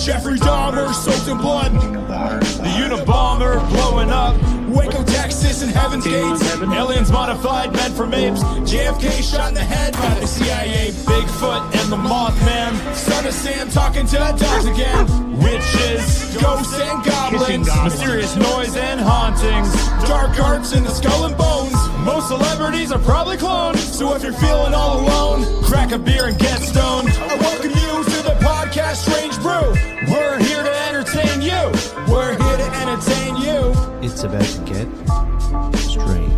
Jeffrey Dahmer soaked in blood. The Unabomber blowing up. Waco, Texas, and Heaven's Gates. Aliens modified, meant from apes. JFK shot in the head by the CIA. Bigfoot and the Mothman. Son of Sam talking to dogs again. Witches, ghosts, and goblins. Mysterious noise and hauntings. Dark arts and the skull and bones. Most celebrities are probably cloned. So if you're feeling all alone, crack a beer and get stoned. I welcome you to the podcast Strange Brew. We're here to entertain you. We're here to entertain you. It's about to get strange.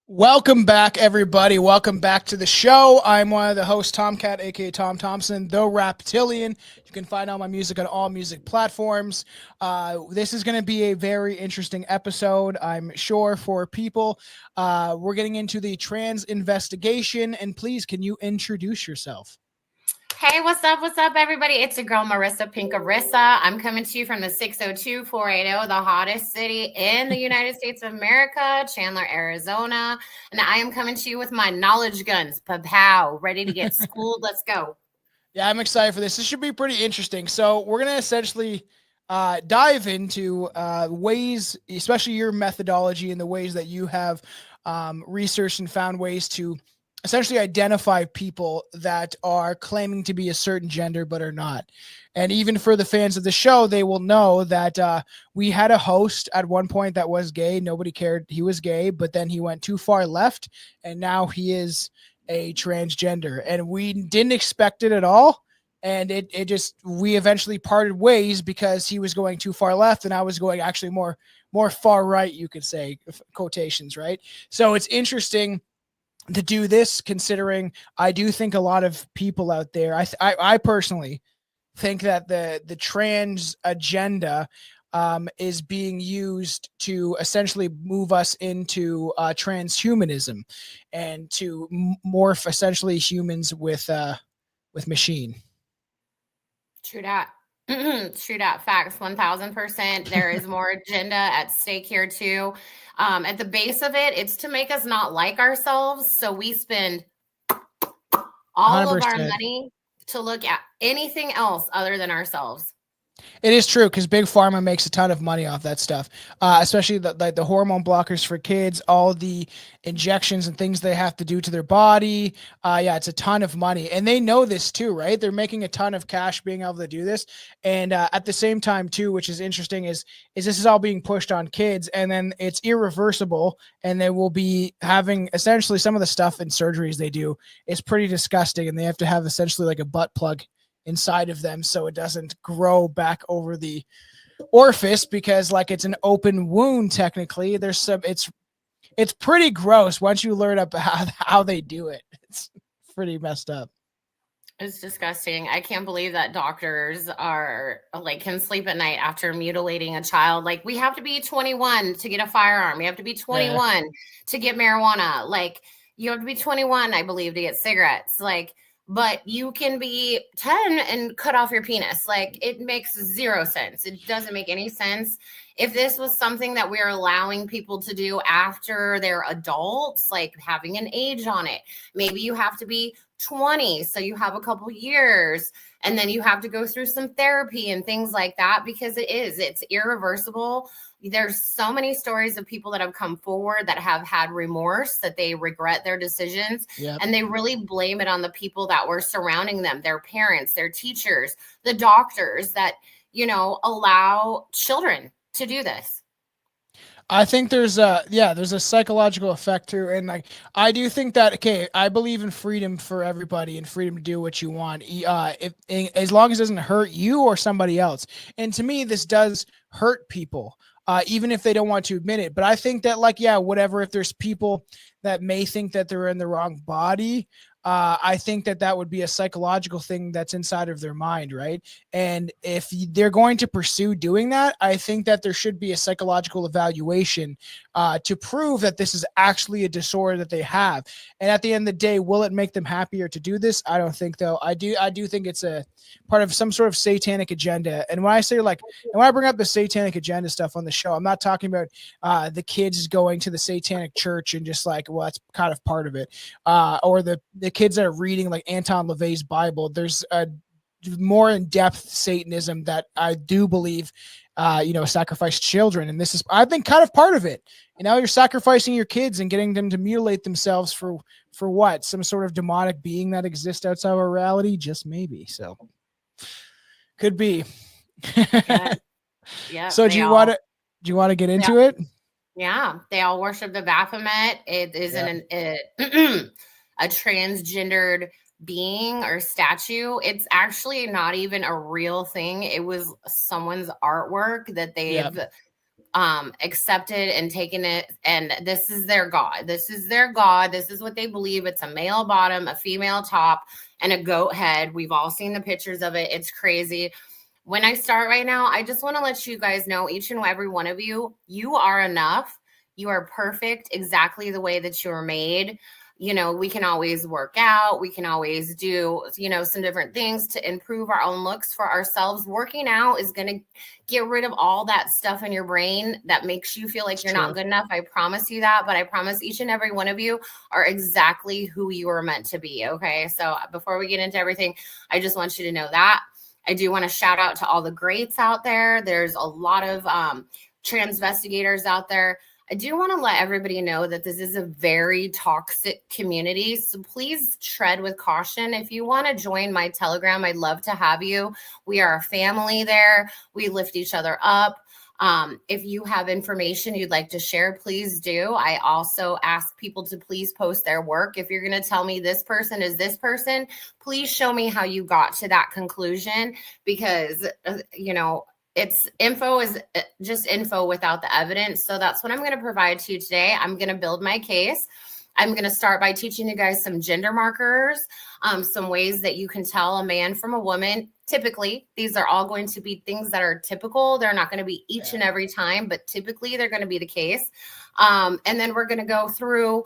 Welcome back, everybody. Welcome back to the show. I'm one of the hosts, Tomcat, aka Tom Thompson, the Raptilian. You can find all my music on all music platforms. This is going to be a very interesting episode, I'm sure, for people. We're getting into the trans investigation, and please, can you introduce yourself? Hey, what's up, everybody? It's your girl, Marissa Pinkarissa. I'm coming to you from the 602-480, the hottest city in the United States of America, Chandler, Arizona. And I am coming to you with my knowledge guns, pow, ready to get schooled. Let's go. Yeah, I'm excited for this. This should be pretty interesting. So we're going to essentially dive into ways, especially your methodology and the ways that you have researched and found ways to essentially identify people that are claiming to be a certain gender but are not. And even for the fans of the show, they will know that we had a host at one point that was gay. Nobody cared he was gay, but then he went too far left, and now he is a transgender. And we didn't expect it at all. And we eventually parted ways because he was going too far left and I was going actually more far right, you could say, quotations, right? So it's interesting to do this, considering I do think a lot of people out there, I personally think that the trans agenda is being used to essentially move us into transhumanism and to morph essentially humans with machine. True that. True that. Facts. 1000%. There is more agenda at stake here too. At the base of it, it's to make us not like ourselves. So we spend all 100%. Of our money to look at anything else other than ourselves. It is true, because Big Pharma makes a ton of money off that stuff, especially the hormone blockers for kids, all the injections and things they have to do to their body. Yeah, it's a ton of money. And they know this too, right? They're making a ton of cash being able to do this. And at the same time too, which is interesting, is this is all being pushed on kids, and then it's irreversible, and they will be having essentially some of the stuff and surgeries they do is pretty disgusting, and they have to have essentially like a butt plug inside of them so it doesn't grow back over the orifice, because like it's an open wound technically. There's some it's pretty gross once you learn about how they do it. It's pretty messed up. It's disgusting. I can't believe that doctors are like can sleep at night after mutilating a child. Like, we have to be 21 to get a firearm. We have to be 21 to get marijuana. Like, you have to be 21, I believe, to get cigarettes. Like, but you can be 10 and cut off your penis. Like, it makes zero sense. It doesn't make any sense. If this was something that we're allowing people to do after they're adults, like having an age on it, maybe you have to be 20, so you have a couple years, and then you have to go through some therapy and things like that, because it's irreversible. There's so many stories of people that have come forward that have had remorse, that they regret their decisions. Yep. And they really blame it on the people that were surrounding them, their parents, their teachers, the doctors that, allow children to do this. I think there's a psychological effect too. And like, I do think that, okay, I believe in freedom for everybody and freedom to do what you want. As long as it doesn't hurt you or somebody else. And to me, this does hurt people. Even if they don't want to admit it. But I think that, like, yeah, whatever, if there's people that may think that they're in the wrong body, I think that would be a psychological thing that's inside of their mind, right? And if they're going to pursue doing that, I think that there should be a psychological evaluation to prove that this is actually a disorder that they have. And at the end of the day, will it make them happier to do this? I don't think, though. I do think it's a part of some sort of satanic agenda. And when I say, like, and when I bring up the satanic agenda stuff on the show, I'm not talking about the kids going to the satanic church and just like, well, that's kind of part of it, or the kids that are reading like Anton LaVey's Bible, there's a more in-depth Satanism that I do believe, sacrifice children. And this is, I think, kind of part of it. You're sacrificing your kids and getting them to mutilate themselves for what? Some sort of demonic being that exists outside of our reality? Just maybe. So could be. Yeah. So do you want to get into it? Yeah. They all worship the Baphomet. It isn't a transgendered being or statue. It's actually not even a real thing. It was someone's artwork that they've accepted and taken it, and this is their god. This is their god. This is what they believe. It's a male bottom, a female top, and a goat head. We've all seen the pictures of it. It's crazy. When I start right now, I just want to let you guys know, each and every one of you, you are enough. You are perfect exactly the way that you were made. We can always work out. We can always do, some different things to improve our own looks for ourselves. Working out is going to get rid of all that stuff in your brain that makes you feel like you're not good enough. I promise you that. But I promise each and every one of you are exactly who you are meant to be. Okay. So before we get into everything, I just want you to know that. I do want to shout out to all the greats out there. There's a lot of transvestigators out there. I do want to let everybody know that this is a very toxic community. So please tread with caution. If you want to join my Telegram, I'd love to have you. We are a family there. We lift each other up. If you have information you'd like to share, please do. I also ask people to please post their work. If you're going to tell me this person is this person, please show me how you got to that conclusion, because, it's info is just info without the evidence. So that's what I'm going to provide to you today. I'm going to build my case. I'm going to start by teaching you guys some gender markers, some ways that you can tell a man from a woman. Typically, these are all going to be things that are typical. They're not going to be each and every time, but typically they're going to be the case. And then we're going to go through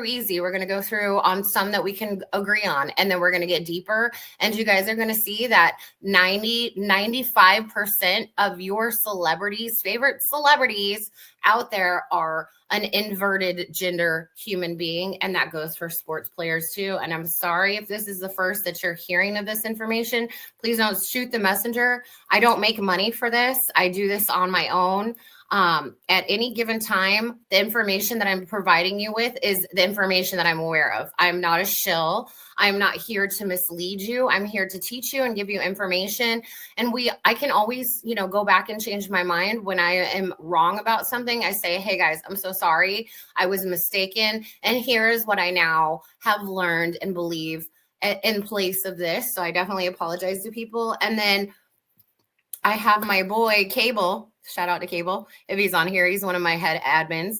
easy. We're going to go through on some that we can agree on, and then we're going to get deeper. And you guys are going to see that 95% of your favorite celebrities out there are an inverted gender human being. And that goes for sports players too. And I'm sorry if this is the first that you're hearing of this information. Please don't shoot the messenger. I don't make money for this. I do this on my own. At any given time, the information that I'm providing you with is the information that I'm aware of. I'm not a shill. I'm not here to mislead you. I'm here to teach you and give you information. And I can always, go back and change my mind when I am wrong about something. I say, hey guys, I'm so sorry. I was mistaken. And here's what I now have learned and believe in place of this. So I definitely apologize to people. And then I have my boy Cable. Shout out to Cable. If he's on here, he's one of my head admins.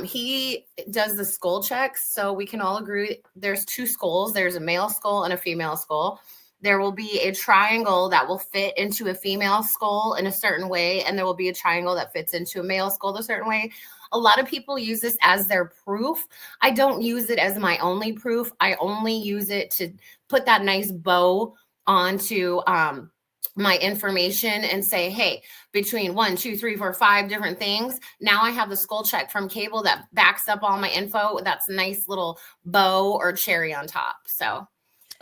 He does the skull checks. So we can all agree there's two skulls. There's a male skull and a female skull. There will be a triangle that will fit into a female skull in a certain way. And there will be a triangle that fits into a male skull a certain way. A lot of people use this as their proof. I don't use it as my only proof. I only use it to put that nice bow onto my information and say, hey, between 1, 2, 3, 4, 5 different things. Now I have the skull check from Cable that backs up all my info. That's a nice little bow or cherry on top. So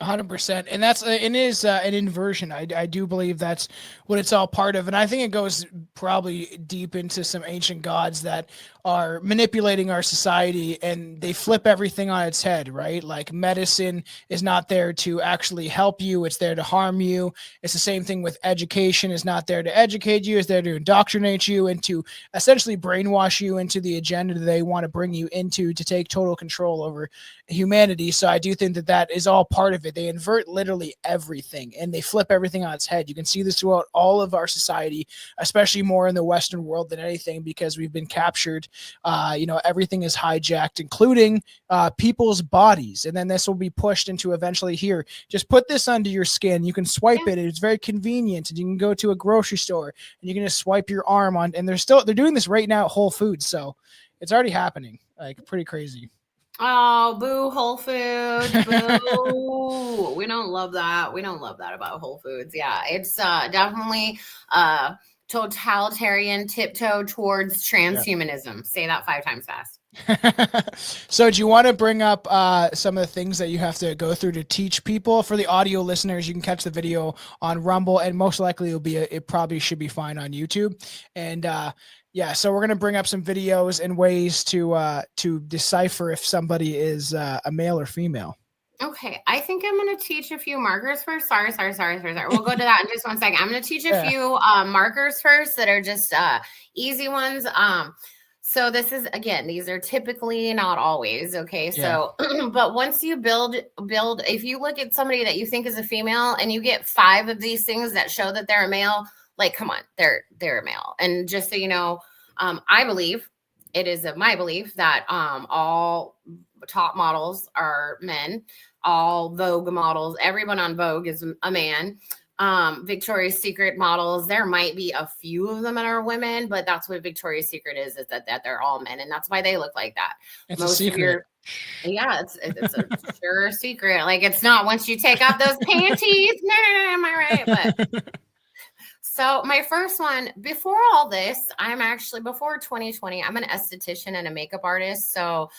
100%. And it is an inversion. I do believe that's what it's all part of. And I think it goes probably deep into some ancient gods that are manipulating our society, and they flip everything on its head, right? Like medicine is not there to actually help you. It's there to harm you. It's the same thing with education. Is not there to educate you. It's there to indoctrinate you and to essentially brainwash you into the agenda that they want to bring you into to take total control over humanity. So I do think that is all part of it. They invert literally everything and they flip everything on its head. You can see this throughout all of our society, especially more in the Western world than anything, because we've been captured. Everything is hijacked, including people's bodies. And then this will be pushed into eventually here. Just put this under your skin. You can swipe it. It's very convenient. And you can go to a grocery store and you can just swipe your arm on. And they're doing this right now at Whole Foods. So it's already happening. Like pretty crazy. Oh, boo, Whole Foods. Boo. We don't love that. We don't love that about Whole Foods. Yeah, it's definitely totalitarian tiptoe towards transhumanism. Say that 5 times fast. So do you want to bring up some of the things that you have to go through to teach people? For the audio listeners, you can catch the video on Rumble, and most likely it probably should be fine on YouTube. And yeah, so we're gonna bring up some videos and ways to decipher if somebody is a male or female. Okay, I think I'm going to teach a few markers first. Sorry. We'll go to that in just 1 second. I'm going to teach a few markers first that are just easy ones. So this is, again, these are typically, not always, okay? So, but once you build, if you look at somebody that you think is a female and you get 5 of these things that show that they're a male, like, come on, they're a male. And just so you know, I believe, it is my belief that all top models are men. All Vogue models, everyone on Vogue is a man. Victoria's Secret models, there might be a few of them that are women, but that's what Victoria's Secret is that they're all men, and that's why they look like that. It's a secret. It's a sure secret. Like, it's not once you take off those panties. No, am I right? But so my first one, before all this, before 2020, I'm an esthetician and a makeup artist. So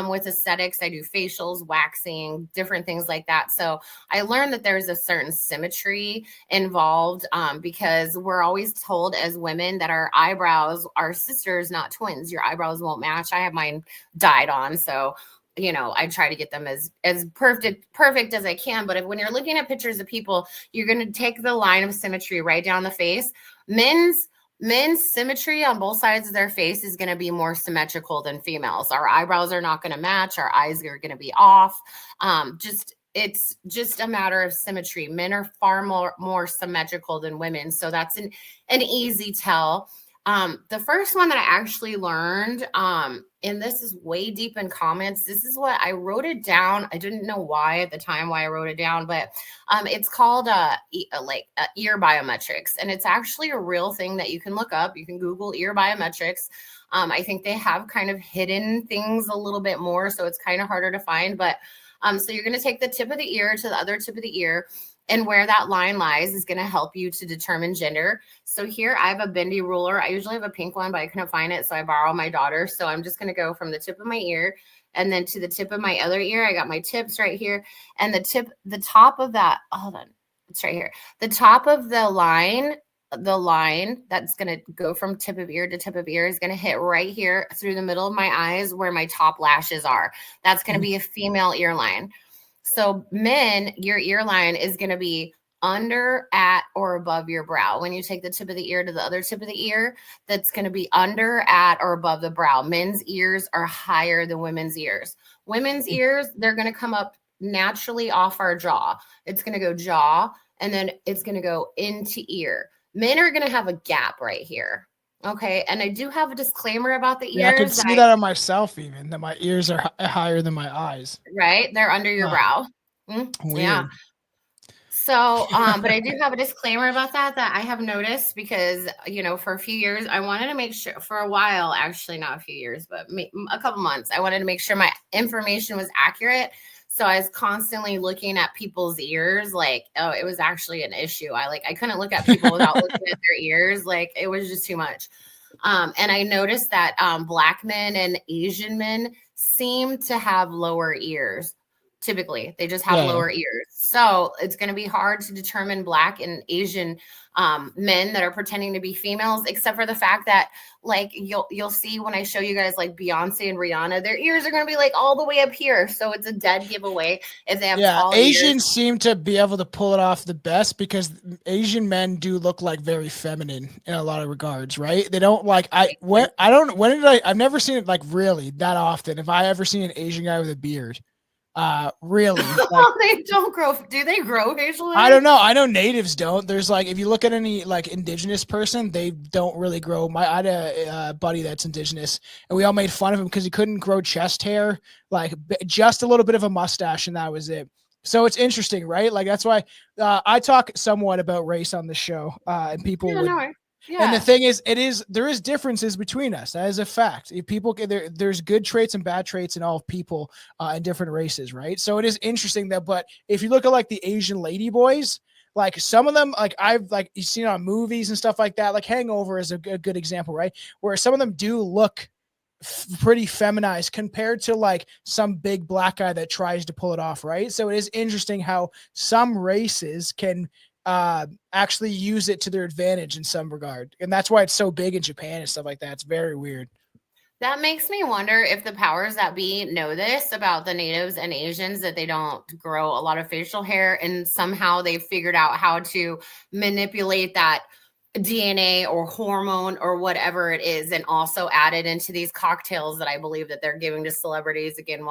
with aesthetics, I do facials, waxing, different things like that. So I learned that there's a certain symmetry involved because we're always told as women that our eyebrows are sisters, not twins. Your eyebrows won't match. I have mine dyed on. So I try to get them as perfect as I can. But when you're looking at pictures of people, you're going to take the line of symmetry right down the face. Men's symmetry on both sides of their face is going to be more symmetrical than females. Our eyebrows are not going to match. Our eyes are going to be off. It's just a matter of symmetry. Men are far more symmetrical than women. So that's an easy tell. The first one that I actually learned, and this is way deep in comments. This is what I wrote it down. I didn't know why at the time I wrote it down, but it's called ear biometrics, and it's actually a real thing that you can look up. You can Google ear biometrics. I think they have kind of hidden things a little bit more, so it's kind of harder to find. But so you're going to take the tip of the ear to the other tip of the ear. And where that line lies is going to help you to determine gender. So here I have a bendy ruler. I usually have a pink one, but I couldn't find it. So I borrow my daughter's. So I'm just going to go from the tip of my ear and then to the tip of my other ear. I got my tips right here. And the top of that, hold on, it's right here. The top of the line that's going to go from tip of ear to tip of ear is going to hit right here through the middle of my eyes where my top lashes are. That's going to be a female ear line. So men, your ear line is going to be under, at, or above your brow. When you take the tip of the ear to the other tip of the ear, that's going to be under, at, or above the brow. Men's ears are higher than women's ears. Women's ears, they're going to come up naturally off our jaw. It's going to go jaw, and then it's going to go into ear. Men are going to have a gap right here. Okay. And I do have a disclaimer about the ears. Yeah, I can see that on myself, even that my ears are higher than my eyes. Right. They're under your brow. Yeah. So, but I do have a disclaimer about that I have noticed because, for a few years, I wanted to make sure for a while, actually not a few years, but a couple months, I wanted to make sure my information was accurate. So I was constantly looking at people's ears, it was actually an issue. I couldn't look at people without looking at their ears. It was just too much. And I noticed that Black men and Asian men seem to have lower ears. Typically, they just have lower ears. So it's going to be hard to determine Black and Asian men that are pretending to be females, except for the fact that you'll see when I show you guys Beyonce and Rihanna, their ears are going to be all the way up here. So it's a dead giveaway if they have tall Asians ears. seem to be able to pull it off the best because Asian men do look very feminine in a lot of regards, right? They don't I've never seen it really that often. If I ever seen an Asian guy with a beard. Really? They don't grow. Do they grow facial hair? I don't know. I know natives don't. There's if you look at any indigenous person, they don't really grow. I had a buddy that's indigenous, and we all made fun of him because he couldn't grow chest hair, just a little bit of a mustache, and that was it. So it's interesting, right? That's why I talk somewhat about race on the show, and people would. Yeah. And the thing is, there is differences between us. That is a fact. If people there's good traits and bad traits in all people in different races, right? So it is interesting but if you look at the Asian lady boys, some of them, I've you've seen on movies and stuff like that, Hangover is a good example, right? Where some of them do look pretty feminized compared to like some big black guy that tries to pull it off, right? So it is interesting how some races can actually use it to their advantage in some regard, and that's why it's so big in Japan and stuff like that. It's very weird. That makes me wonder if the powers that be know this about the natives and Asians, that they don't grow a lot of facial hair, and somehow they figured out how to manipulate that DNA or hormone or whatever it is, and also add it into these cocktails that I believe that they're giving to celebrities. Again,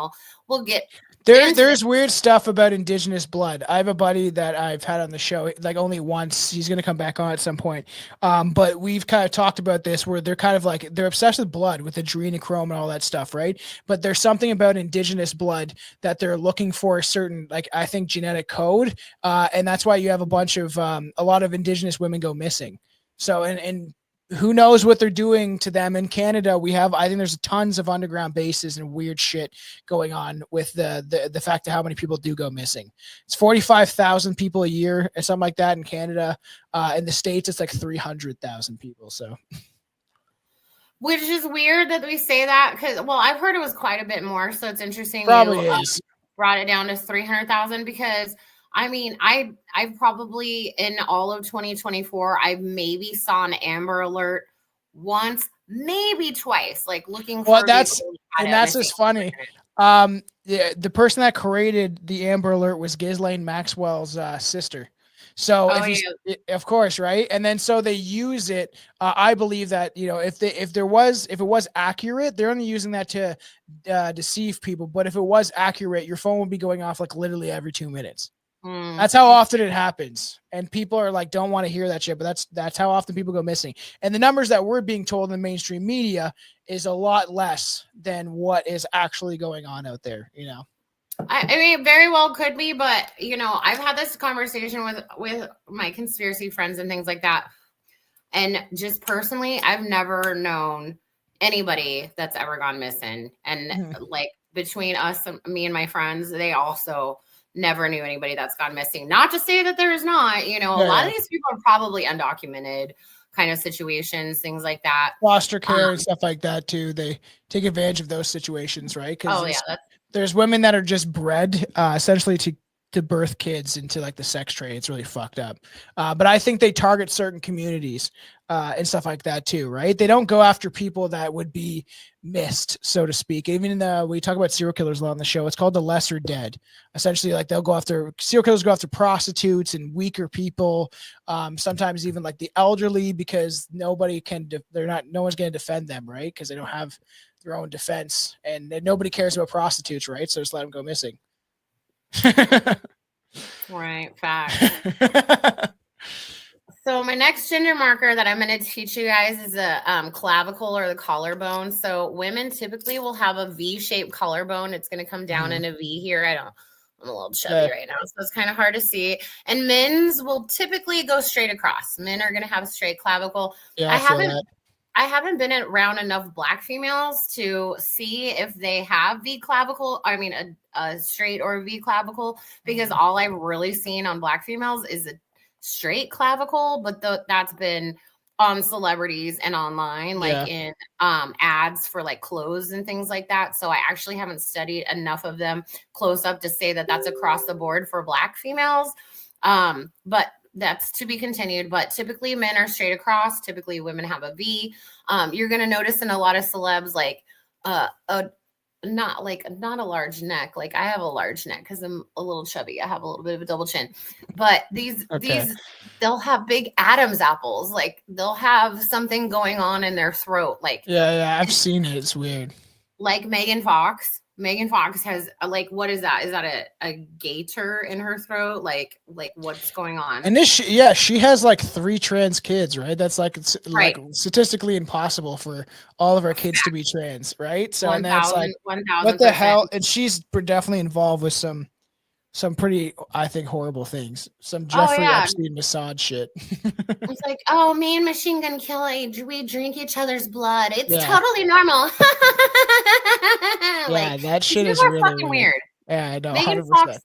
we'll get there's weird stuff about indigenous blood. I have a buddy that I've had on the show like only once. He's going to come back on at some point. But we've kind of talked about this where they're kind of like they're obsessed with blood, with adrenochrome and all that stuff, right? But there's something about indigenous blood that they're looking for a certain, like I think, genetic code, and that's why you have a bunch of a lot of indigenous women go missing. So and who knows what they're doing to them in Canada. I think there's tons of underground bases and weird shit going on with the fact of how many people do go missing. It's 45,000 people a year or something like that in Canada. In the States, it's like 300,000 people. So, which is weird that we say that because, well, I've heard it was quite a bit more. So it's interesting. Probably is. Brought it down to 300,000 because I mean, I probably in all of 2024, I maybe saw an Amber Alert once, maybe twice, like looking for. Well, that's just funny. The person that created the Amber Alert was Ghislaine Maxwell's sister. So, of course, right? And then so they use it. I believe that if it was accurate, they're only using that to deceive people. But if it was accurate, your phone would be going off like literally every 2 minutes. That's how often it happens, and people are like, don't want to hear that shit, but that's how often people go missing. And the numbers that we're being told in the mainstream media is a lot less than what is actually going on out there. I mean, very well could be, but I've had this conversation with my conspiracy friends and things like that, and just personally, I've never known anybody that's ever gone missing, and like between us, me and my friends, they also never knew anybody that's gone missing. Not to say that there is not, a lot of these people are probably undocumented kind of situations, things like that. Foster care and stuff like that too. They take advantage of those situations, right? Because there's women that are just bred essentially to birth kids into like the sex trade. It's really fucked up. But I think they target certain communities and stuff like that too, right? They don't go after people that would be missed, so to speak. Even we talk about serial killers a lot on the show. It's called the lesser dead. Essentially, like serial killers go after prostitutes and weaker people. Sometimes even like the elderly, because no one's going to defend them, right? Because they don't have their own defense, and nobody cares about prostitutes, right? So just let them go missing. Right, fact. So my next gender marker that I'm going to teach you guys is a clavicle or the collarbone. So women typically will have a V-shaped collarbone. It's going to come down in a V here. I'm a little chubby right now, so it's kind of hard to see. And men's will typically go straight across. Men are going to have a straight clavicle. Yeah, I haven't been around enough Black females to see if they have V clavicle. I mean, a straight or a V clavicle, because all I've really seen on Black females is a straight clavicle, but that's been on celebrities and online, like in ads for like clothes and things like that. So I actually haven't studied enough of them close up to say that that's across the board for Black females. But that's to be continued. But typically men are straight across. Typically women have a V. You're going to notice in a lot of celebs, like not a large neck. Like I have a large neck because I'm a little chubby. I have a little bit of a double chin. But these they'll have big Adam's apples. Like they'll have something going on in their throat. Like I've seen it. It's weird. Like Megan Fox. Megan Fox has what is that? Is that a gator in her throat? Like what's going on? And she has like 3 trans kids, right? That's like statistically impossible for all of our kids to be trans, right? So 1, and that's like 1,000%. What the hell? And she's definitely involved with some pretty, I think, horrible things. Some Jeffrey Epstein massage shit. It's like, oh, me and Machine Gun Kelly, we drink each other's blood. It's totally normal. That shit is really fucking weird. Yeah, I know. Megan 100%. Fox,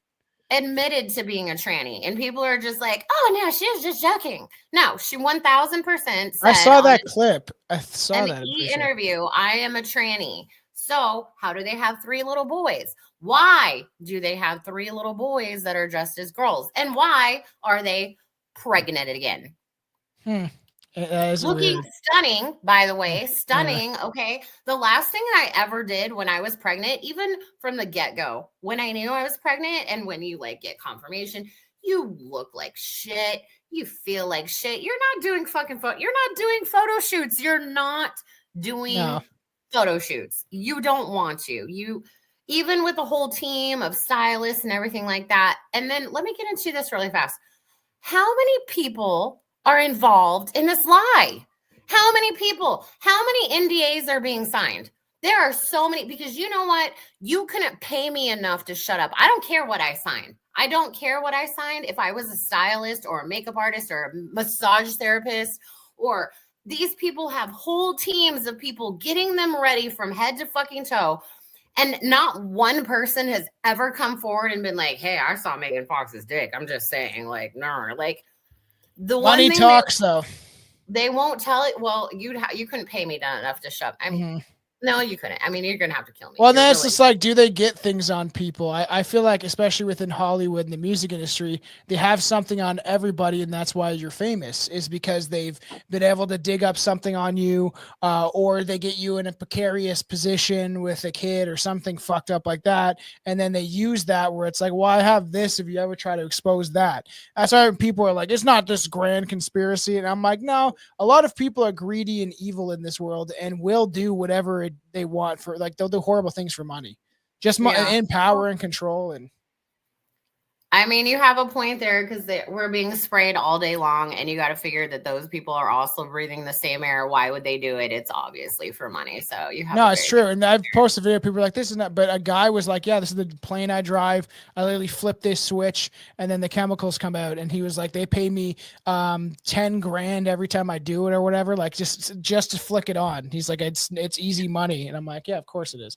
admitted to being a tranny, and people are just like, "Oh no, she was just joking." No, she 1000% said I saw that on clip. I saw an that. interview, "I am a tranny." So, how do they have 3 little boys? Why do they have 3 little boys that are dressed as girls? And why are they pregnant again? That is Looking weird. stunning, by the way, Yeah. stunning. Okay. The last thing I ever did when I was pregnant, even from the get go, when I knew I was pregnant and when you like get confirmation, you look like shit. You feel like shit. You're not doing you're not doing photo shoots. You're not doing No. photo shoots. You don't want to. Even with the whole team of stylists and everything like that. And then let me get into this really fast. How many people are involved in this lie? How many people? How many NDAs are being signed? There are so many, because you know what? You couldn't pay me enough to shut up. I don't care what I signed. I don't care what I signed. If I was a stylist or a makeup artist or a massage therapist, or these people have whole teams of people getting them ready from head to fucking toe. And not one person has ever come forward and been like, "Hey, I saw Megan Fox's dick. I'm just saying," like, no, like the Money one thing talks, though. they won't tell it. Well, you couldn't pay me enough to shut. I mean, no, you couldn't. I mean, you're gonna have to kill me. Well, You're then it's really- just like, do they get things on people? I feel like, especially within Hollywood and the music industry, they have something on everybody, and that's why you're famous, is because they've been able to dig up something on you, or they get you in a precarious position with a kid or something fucked up like that, and then they use that where it's like, well, I have this if you ever try to expose that. That's why people are like, it's not this grand conspiracy, and I'm like, no, a lot of people are greedy and evil in this world and will do whatever they want for, like, they'll do horrible things for money, just in power and control. And I mean, you have a point there, because we're being sprayed all day long, and you got to figure that those people are also breathing the same air. Why would they do it? It's obviously for money. So you have no, it's true. And I've posted a video, people are like, this is not, but a guy was like, yeah, this is the plane I drive. I literally flip this switch and then the chemicals come out. And he was like, they pay me 10 grand every time I do it or whatever, like just to flick it on. He's like, it's easy money. And I'm like, yeah, of course it is.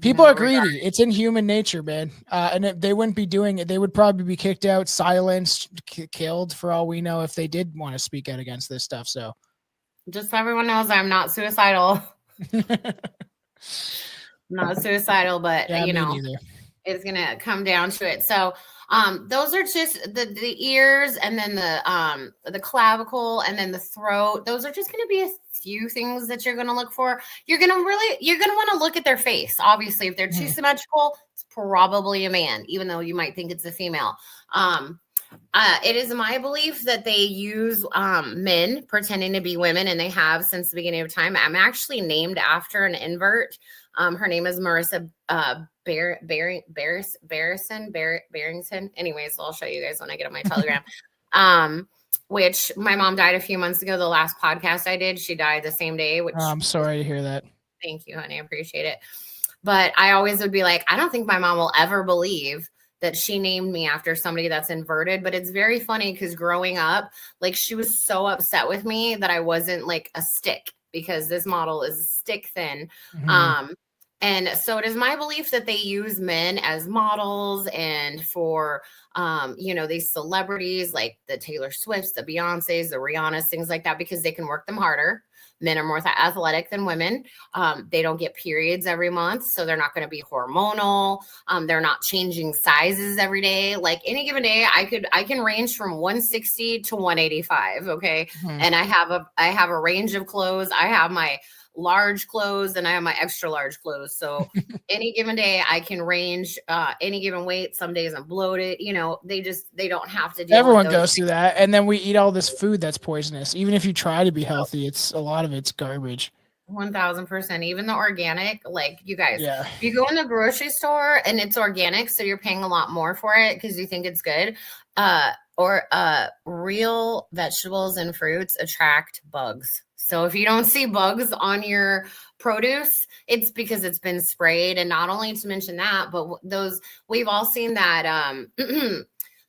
People are greedy. It's in human nature, man. And they wouldn't be doing it. They would probably be kicked out, silenced, killed, for all we know, if they did want to speak out against this stuff. So just so everyone knows, I'm not suicidal. Not suicidal, but yeah, you know, neither. It's gonna come down to it. So those are just the ears, and then the clavicle, and then the throat. Those are just gonna be a few things that you're gonna look for. You're gonna want to look at their face. Obviously, if they're too symmetrical, it's probably a man, even though you might think it's a female. It is my belief that they use men pretending to be women, and they have since the beginning of time. I'm actually named after an invert. Her name is Marissa Barrington. Anyways, I'll show you guys when I get on my Telegram. Which my mom died a few months ago. The last podcast I did, she died the same day. Which I'm sorry to hear that. Thank you, honey. I appreciate it. But I always would be like, I don't think my mom will ever believe that she named me after somebody that's inverted. But it's very funny, because growing up, like, she was so upset with me that I wasn't like a stick, because this model is stick thin. And so it is my belief that they use men as models, and for, these celebrities like the Taylor Swifts, the Beyoncés, the Rihannas, things like that, because they can work them harder. Men are more athletic than women. They don't get periods every month, so they're not going to be hormonal. They're not changing sizes every day. Like, any given day, I can range from 160 to 185. Okay, and I have a range of clothes. I have my large clothes and I have my extra large clothes. So any given day I can range any given weight. Some days I'm bloated. They don't have to deal Everyone with those goes through that. And then we eat all this food that's poisonous. Even if you try to be healthy, a lot of it's garbage. 1000%. Even the organic, like, you guys, Yeah. if you go in the grocery store and it's organic, so you're paying a lot more for it because you think it's good. Or real vegetables and fruits attract bugs. So if you don't see bugs on your produce, it's because it's been sprayed. And not only to mention that, but we've all seen that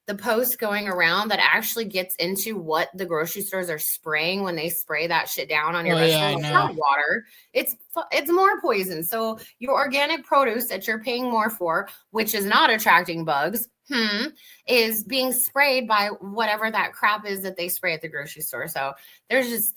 the post going around that actually gets into what the grocery stores are spraying when they spray that shit down on your vegetables. It's not water. It's more poison. So your organic produce that you're paying more for, which is not attracting bugs, is being sprayed by whatever that crap is that they spray at the grocery store. So there's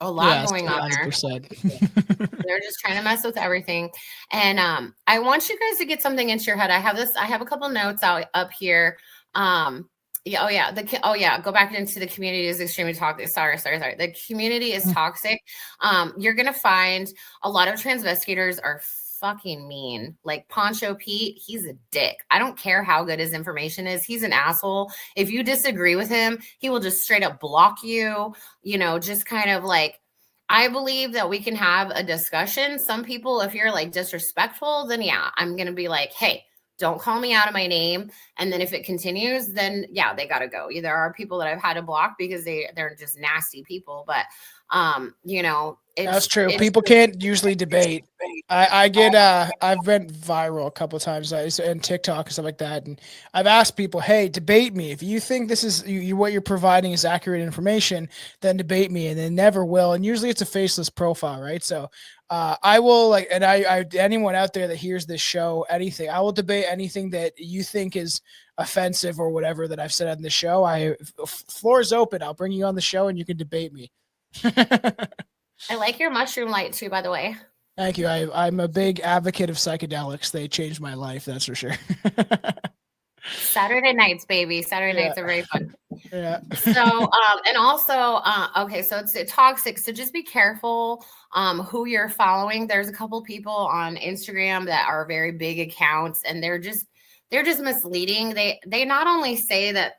a lot going on there. They're just trying to mess with everything. And I want you guys to get something into your head. I have a couple notes up here. Go back into the community is extremely toxic. Sorry. The community is toxic. You're going to find a lot of transvestigators are fucking mean. Like Poncho Pete, he's a dick. I don't care how good his information is. He's an asshole. If you disagree with him, he will just straight up block you, just kind of like, I believe that we can have a discussion. Some people, if you're like disrespectful, then yeah, I'm going to be like, hey, don't call me out of my name. And then if it continues, then yeah, they got to go. There are people that I've had to block because they're just nasty people. But, that's true. People can't usually debate. I've been viral a couple of times and TikTok and stuff like that. And I've asked people, hey, debate me. If you think this is what you're providing is accurate information, then debate me. And they never will. And usually it's a faceless profile, right? So I will anyone out there that hears this show, anything, I will debate anything that you think is offensive or whatever that I've said on the show. Floor is open. I'll bring you on the show and you can debate me. I like your mushroom light too, by the way. Thank you. I'm a big advocate of psychedelics. They changed my life, that's for sure. Saturday nights, baby. Saturday nights are very fun. Yeah. So, and also, so it's toxic. So just be careful who you're following. There's a couple people on Instagram that are very big accounts, and they're just misleading. They not only say that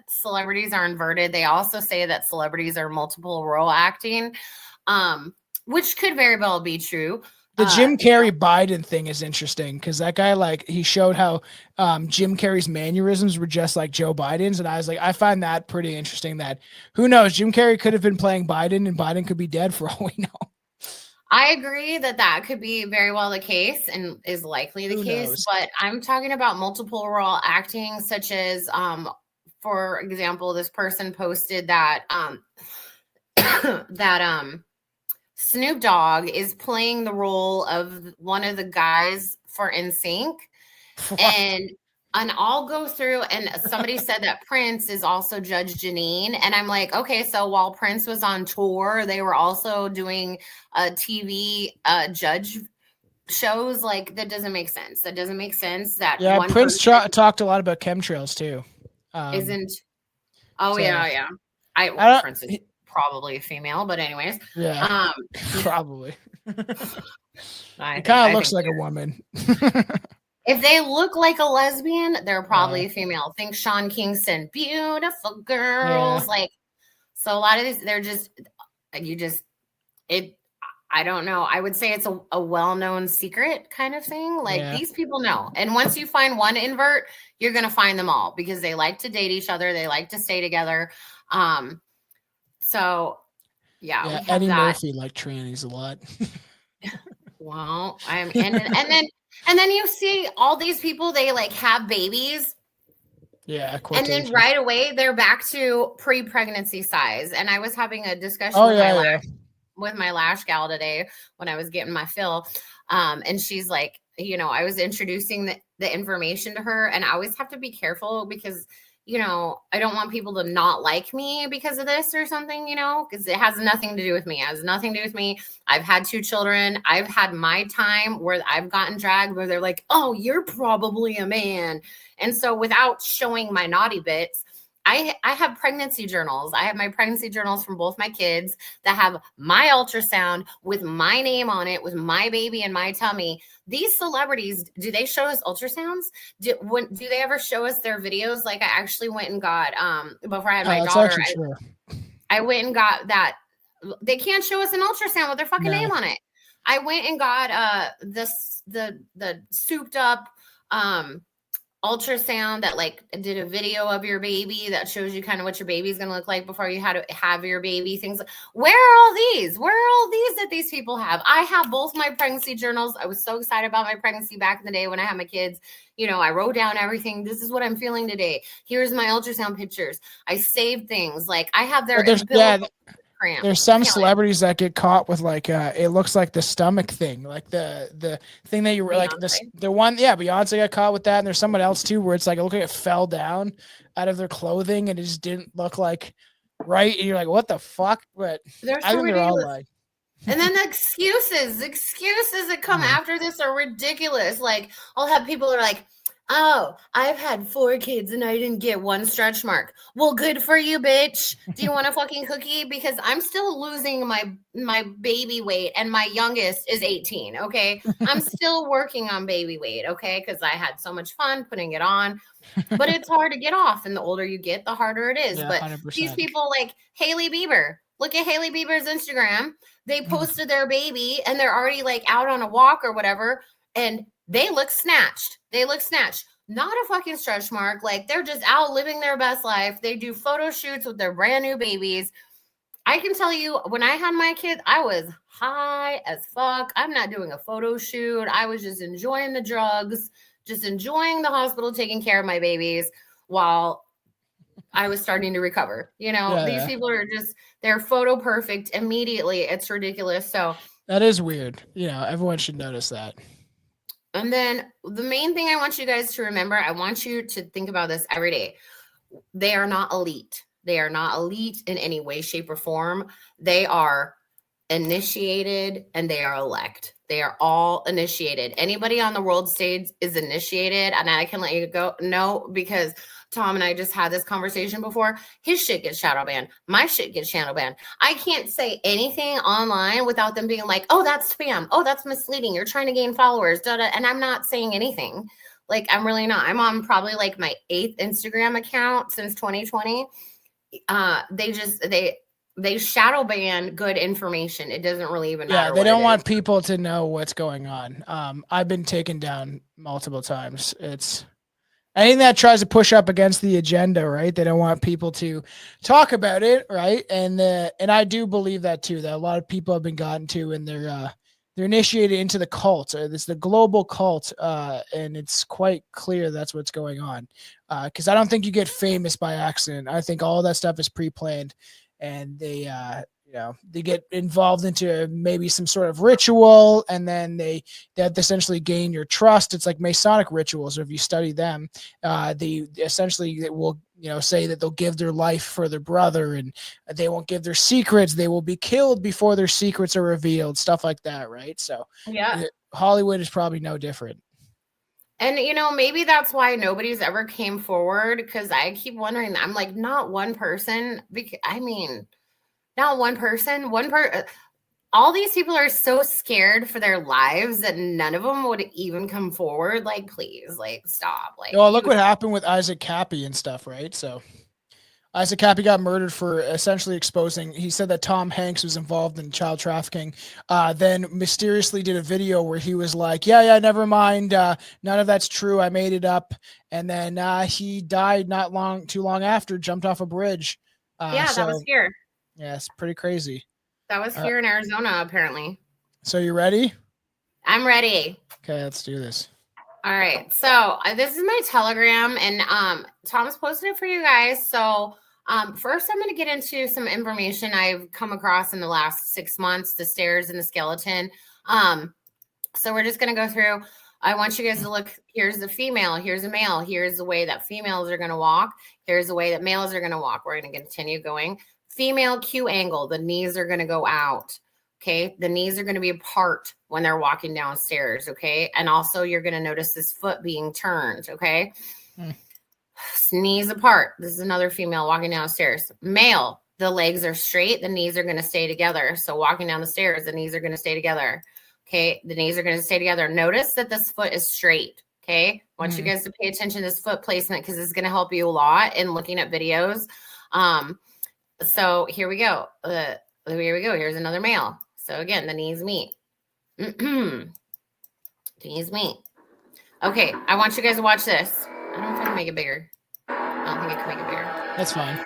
celebrities are inverted, they also say that celebrities are multiple role acting, which could very well be true. The Jim Carrey Biden thing is interesting because that guy, he showed how Jim Carrey's mannerisms were just like Joe Biden's. And I was like, I find that pretty interesting that who knows, Jim Carrey could have been playing Biden and Biden could be dead for all we know. I agree that could be very well the case and is likely the case, but I'm talking about multiple role acting, such as, for example, this person posted that, Snoop Dogg is playing the role of one of the guys for NSYNC, and I'll go through, and somebody said that Prince is also Judge Janine, and I'm like, okay, so while Prince was on tour, they were also doing TV judge shows. Like, that doesn't make sense. That doesn't make sense. That Prince talked a lot about chemtrails too. Prince is probably a female, but anyways, probably. It kind of looks like a woman. If they look like a lesbian, they're probably a female. Think Sean Kingston, beautiful girls. So a lot of these, they're just, I don't know. I would say it's a well-known secret kind of thing. These people know. And once you find one invert, you're going to find them all because they like to date each other. They like to stay together. Eddie Murphy liked trannies a lot. Well, and then you see all these people, they have babies. Yeah. And then right away they're back to pre-pregnancy size. And I was having a discussion with my lash gal today when I was getting my fill. And she's like, I was introducing the information to her, and I always have to be careful because I don't want people to not like me because of this or something, because it has nothing to do with me. It has nothing to do with me. I've had 2 children. I've had my time where I've gotten dragged where they're like, oh, you're probably a man. And so without showing my naughty bits, I have pregnancy journals. I have my pregnancy journals from both my kids that have my ultrasound with my name on it, with my baby in my tummy. These celebrities, do they show us ultrasounds? Do they ever show us their videos? Like I actually went and got, before I had my daughter, I went and got that. They can't show us an ultrasound with their fucking name on it. I went and got the souped up ultrasound that like did a video of your baby that shows you kind of what your baby's going to look like before you had to have your baby, things like, where are all these that these people have? I have both my pregnancy journals. I was so excited about my pregnancy back in the day when I had my kids. You know, I wrote down everything. This is what I'm feeling today. Here's my ultrasound pictures. I saved things. Like I have their there's some celebrities that get caught with like it looks like the stomach thing, like the thing that you were like the one, Beyonce got caught with that, and there's someone else too where it's like it looked like it fell down out of their clothing and it just didn't look like right, and you're like, what the fuck? But I think they're all like, and then the excuses that come after this are ridiculous. Like I'll have people that are like, oh, I've had 4 kids and I didn't get one stretch mark. Well, good for you, bitch. Do you want a fucking cookie? Because I'm still losing my baby weight and my youngest is 18, okay? I'm still working on baby weight, okay? Because I had so much fun putting it on. But it's hard to get off, and the older you get, the harder it is. But 100%. These people like Hailey Bieber. Look at Hailey Bieber's Instagram. They posted their baby and they're already like out on a walk or whatever, and they look snatched. Not a fucking stretch mark. Like they're just out living their best life. They do photo shoots with their brand new babies. I can tell you, when I had my kids, I was high as fuck. I'm not doing a photo shoot. I was just enjoying the drugs, just enjoying the hospital, taking care of my babies while I was starting to recover. You know, these people are just, they're photo perfect immediately. It's ridiculous. So that is weird. You know, everyone should notice that. And then the main thing I want you guys to remember, I want you to think about this every day. They are not elite. They are not elite in any way, shape, or form. They are initiated and they are elect. They are all initiated. Anybody on the world stage is initiated, and I can let you go. No, because Tom and I just had this conversation before. His shit gets shadow banned. My shit gets shadow banned. I can't say anything online without them being like, oh, that's spam. Oh, that's misleading. You're trying to gain followers. And I'm not saying anything. Like, I'm really not. I'm on probably like my 8th Instagram account since 2020. They shadow ban good information. It doesn't really even matter. They don't want people to know what's going on. I've been taken down multiple times. It's anything that tries to push up against the agenda, right? They don't want people to talk about it, right? And I do believe that too, that a lot of people have been gotten to, and they're initiated into the cult. It's the global cult, and it's quite clear that's what's going on. Because I don't think you get famous by accident. I think all that stuff is pre-planned, and they get involved into maybe some sort of ritual, and then they essentially gain your trust. It's like Masonic rituals, or if you study them, they essentially will say that they'll give their life for their brother, and they won't give their secrets. They will be killed before their secrets are revealed, stuff like that, right? So Hollywood is probably no different. And, maybe that's why nobody's ever came forward, because I keep wondering, I'm like, not one person, not one person, all these people are so scared for their lives that none of them would even come forward. Like, please, like, stop. Like, look what happened with Isaac Cappy and stuff, right? So Isaac Cappy got murdered for essentially exposing. He said that Tom Hanks was involved in child trafficking. Then mysteriously did a video where he was like, yeah, never mind. None of that's true. I made it up. And then he died not too long after, jumped off a bridge. That was here. Yeah, it's pretty crazy. That was here in Arizona, apparently. So you ready? I'm ready. Okay, let's do this. All right. So this is my Telegram, and Tom's posted it for you guys. So first, I'm going to get into some information I've come across in the last 6 months, the stairs and the skeleton. So we're just going to go through. I want you guys to look. Here's the female. Here's a male. Here's the way that females are going to walk. Here's the way that males are going to walk. We're going to continue going. Female Q angle. The knees are going to go out. Okay. The knees are going to be apart when they're walking downstairs. Okay. And also you're going to notice this foot being turned. Okay. Knees apart. This is another female walking downstairs. Male, the legs are straight. The knees are going to stay together. So walking down the stairs, the knees are going to stay together. Okay. The knees are going to stay together. Notice that this foot is straight. Okay. I want you guys to pay attention to this foot placement, because it's going to help you a lot in looking at videos. So here we go. Here's another male. So again, the knees meet. The knees meet. Okay. I want you guys to watch this. I don't know if I can make it bigger. I don't think I can make it bigger. That's fine.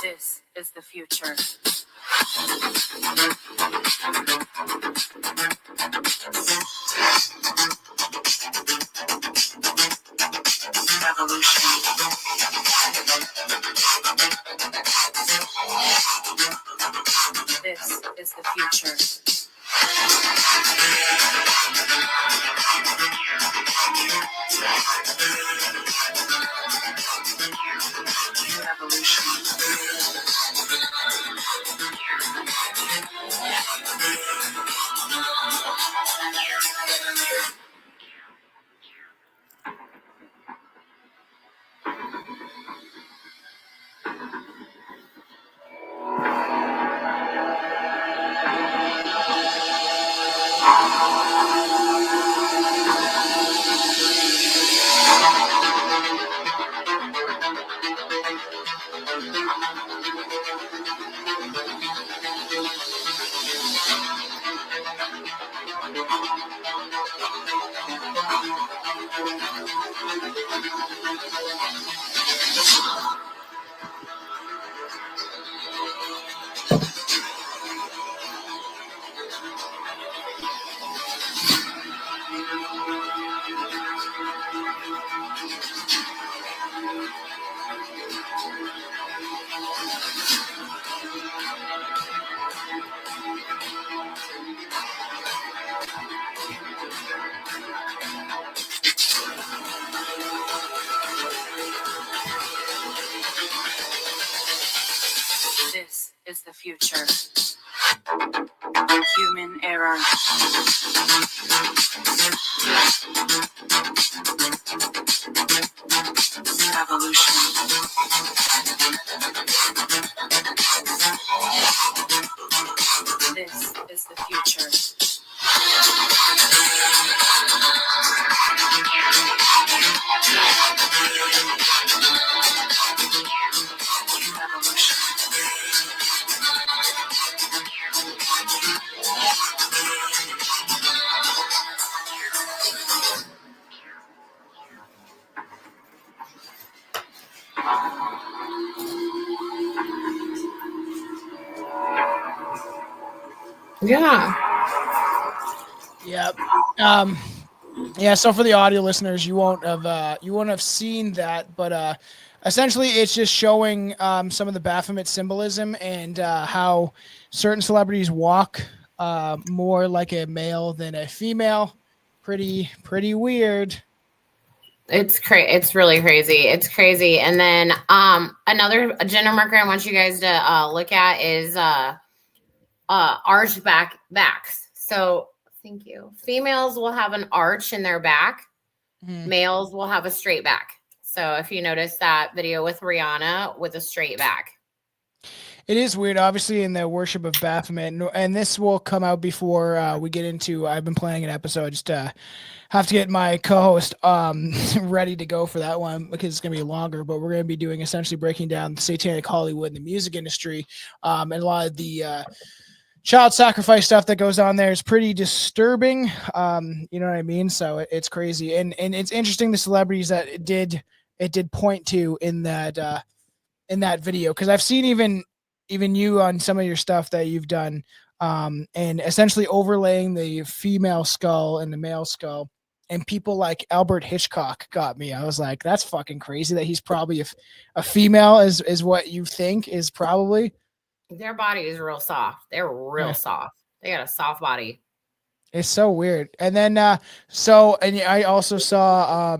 This is the future. Revolution. This is the future. This is the future. Human error. Evolution. This is the future. Yeah. Yep. Yeah. So for the audio listeners, you won't have seen that, but essentially it's just showing some of the Baphomet symbolism and how certain celebrities walk more like a male than a female. Pretty weird. It's it's really crazy. It's crazy. And then another gender marker I want you guys to look at is arched backs. So thank you. Females will have an arch in their back. Mm-hmm. Males will have a straight back. So if you notice that video with Rihanna with a straight back. It is weird, obviously, in the worship of Baphomet, and this will come out before we get into. I've been planning an episode. Just have to get my co-host ready to go for that one because it's going to be longer. But we're going to be doing essentially breaking down satanic Hollywood and the music industry, and a lot of the child sacrifice stuff that goes on there is pretty disturbing. You know what I mean? So it's crazy, and it's interesting the celebrities that it did point to in that video, because I've seen even you on some of your stuff that you've done, and essentially overlaying the female skull and the male skull, and people like Albert Hitchcock got me. I was like, that's fucking crazy that he's probably a female is what you think is probably. Their body is real soft. They're real soft. They got a soft body. It's so weird. And then and I also saw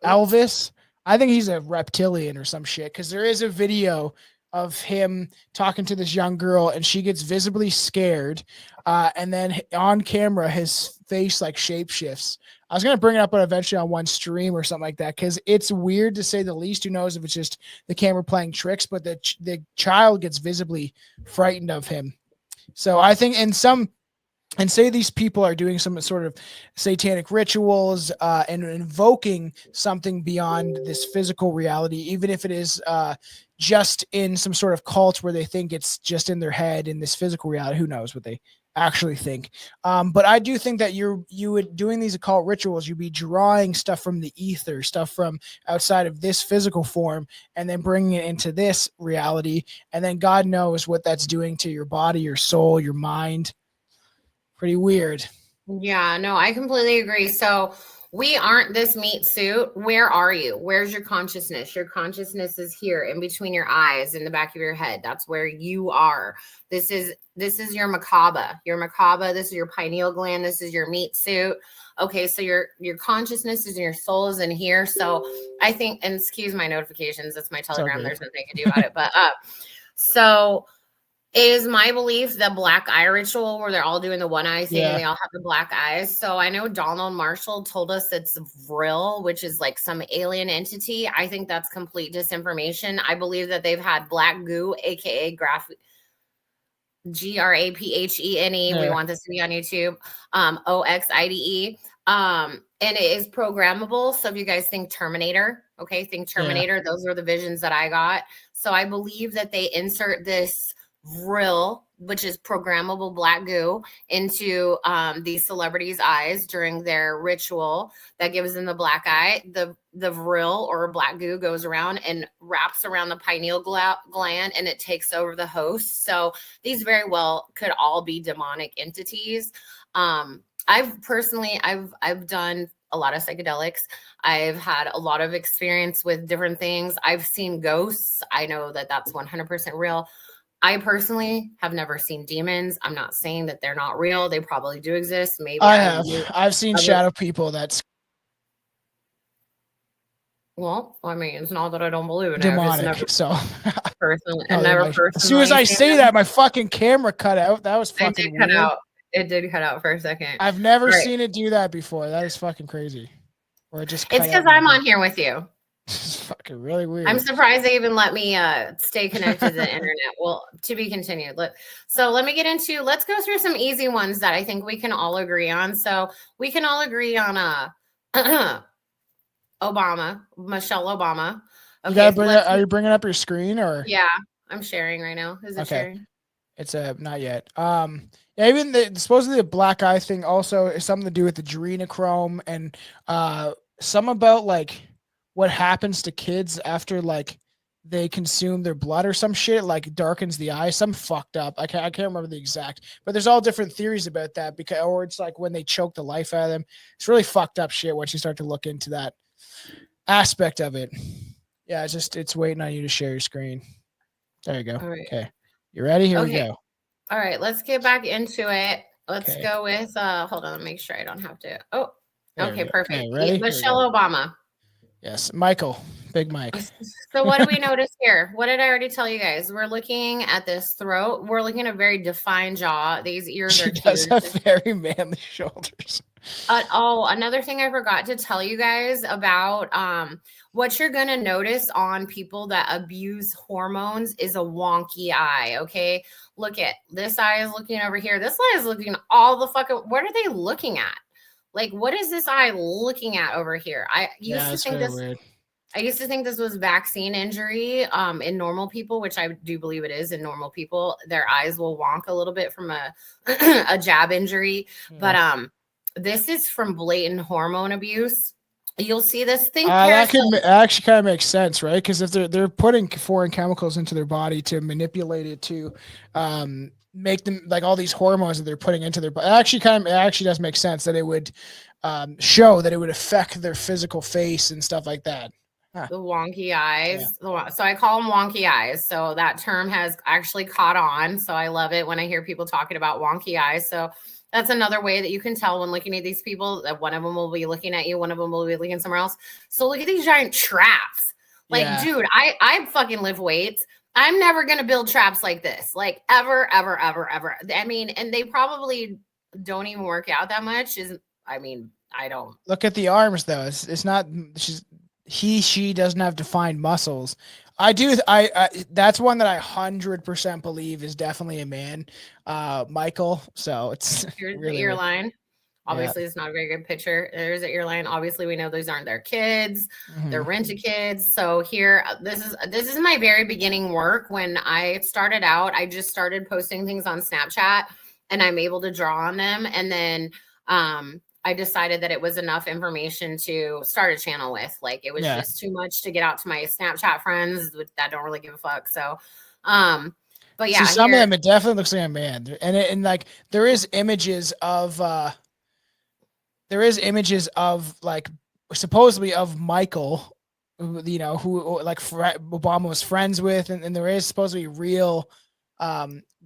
Elvis. I think he's a reptilian or some shit, because there is a video of him talking to this young girl, and she gets visibly scared. And then on camera, his face like shapeshifts. I was going to bring it up eventually on one stream or something like that, because it's weird to say the least. Who knows if it's just the camera playing tricks, but the child gets visibly frightened of him. So I think and say these people are doing some sort of satanic rituals and invoking something beyond this physical reality, even if it is just in some sort of cult where they think it's just in their head in this physical reality. Who knows what they actually think. But I do think that you would doing these occult rituals, you'd be drawing stuff from the ether, stuff from outside of this physical form, and then bringing it into this reality. And then God knows what that's doing to your body, your soul, your mind. Pretty weird. Yeah, no, I completely agree. So we aren't this meat suit. Where are you? Where's your consciousness? Your consciousness is here in between your eyes, in the back of your head. That's where you are. This is your macabre. Your macabre, this is your pineal gland, this is your meat suit. Okay, so your consciousness is in your soul is in here. So I think, and excuse my notifications, that's my Telegram. Okay. There's nothing I can do about it. But so it is my belief the black eye ritual where they're all doing the one eye thing and they all have the black eyes. So I know Donald Marshall told us it's Vril, which is like some alien entity. I think that's complete disinformation. I believe that they've had black goo, aka GRAPHENE. We want this to be on YouTube. OXIDE. And it is programmable. So if you guys think Terminator, okay, think Terminator. Those are the visions that I got. So I believe that they insert this Vril, which is programmable black goo, into these celebrities' eyes during their ritual that gives them the black eye. The Vril or black goo goes around and wraps around the pineal gland and it takes over the host. So these very well could all be demonic entities. I've done a lot of psychedelics. I've had a lot of experience with different things. I've seen ghosts. I know that that's 100% real. I personally have never seen demons. I'm not saying that they're not real. They probably do exist. Maybe I have. I've seen shadow people that's well, I mean, it's not that I don't believe in demonic. It. Never so personally, and never personally. As soon as I say that, my fucking camera cut out. That was fucking it did cut out. It did cut out for a second. I've never seen it do that before. That is fucking crazy. Or it just it's because I'm on here with you. It's fucking really weird. I'm surprised they even let me stay connected to the internet. Well, to be continued. Let's go through some easy ones that I think we can all agree on. So we can all agree on Michelle Obama. Okay, are you bringing up your screen or? Yeah, I'm sharing right now. Is it sharing? It's not yet. Even supposedly the black eye thing also is something to do with adrenochrome and some about like what happens to kids after like they consume their blood or some shit, like darkens the eye, some fucked up. I can't remember the exact, but there's all different theories about that or it's like when they choke the life out of them. It's really fucked up shit once you start to look into that aspect of it. Yeah, it's waiting on you to share your screen. There you go. All right. Okay. You ready? Here we go. All right, let's get back into it. Let's go with hold on, make sure I don't have to. Oh, okay, perfect. Okay, Michelle Obama. Yes, Michael, Big Mike. So what do we notice here? What did I already tell you guys? We're looking at this throat. We're looking at a very defined jaw. These ears are huge. Does have very manly shoulders. Another thing I forgot to tell you guys about what you're going to notice on people that abuse hormones is a wonky eye, okay? Look at this eye is looking over here. This eye is looking all the fucking, what are they looking at? Like, what is this eye looking at over here? I used to think this was vaccine injury in normal people, which I do believe it is in normal people. Their eyes will wonk a little bit from a jab injury. But this is from blatant hormone abuse. You'll see this thing. That actually kind of makes sense, right? Because if they're putting foreign chemicals into their body to manipulate it to make them like all these hormones that they're putting into their body. It actually does make sense that it would show that it would affect their physical face and stuff like that. Huh. The wonky eyes. Yeah. So I call them wonky eyes. So that term has actually caught on. So I love it when I hear people talking about wonky eyes. So that's another way that you can tell when looking at these people that one of them will be looking at you, one of them will be looking somewhere else. So look at these giant traps. Like, dude, I fucking lift weights. I'm never going to build traps like this, like ever, ever, ever, ever. I mean, and they probably don't even work out that much. I mean, I don't. Look at the arms though. It's not. She doesn't have defined muscles. I do. I that's one that I 100% believe is definitely a man, Michael. So it's Here's really the ear weird. line. Obviously, it's not a very good picture. There's the ear line. Obviously, we know those aren't their kids. They're Mhm. rented kids. So here, this is my very beginning work. When I started out, I just started posting things on Snapchat, and I'm able to draw on them. And then I decided that it was enough information to start a channel with. Like it was Yeah. just too much to get out to my Snapchat friends that don't really give a fuck. So, but yeah, See, some of here, them it definitely looks like a man, and like there is images of like supposedly of Michael, who like Obama was friends with, and there is supposed to be real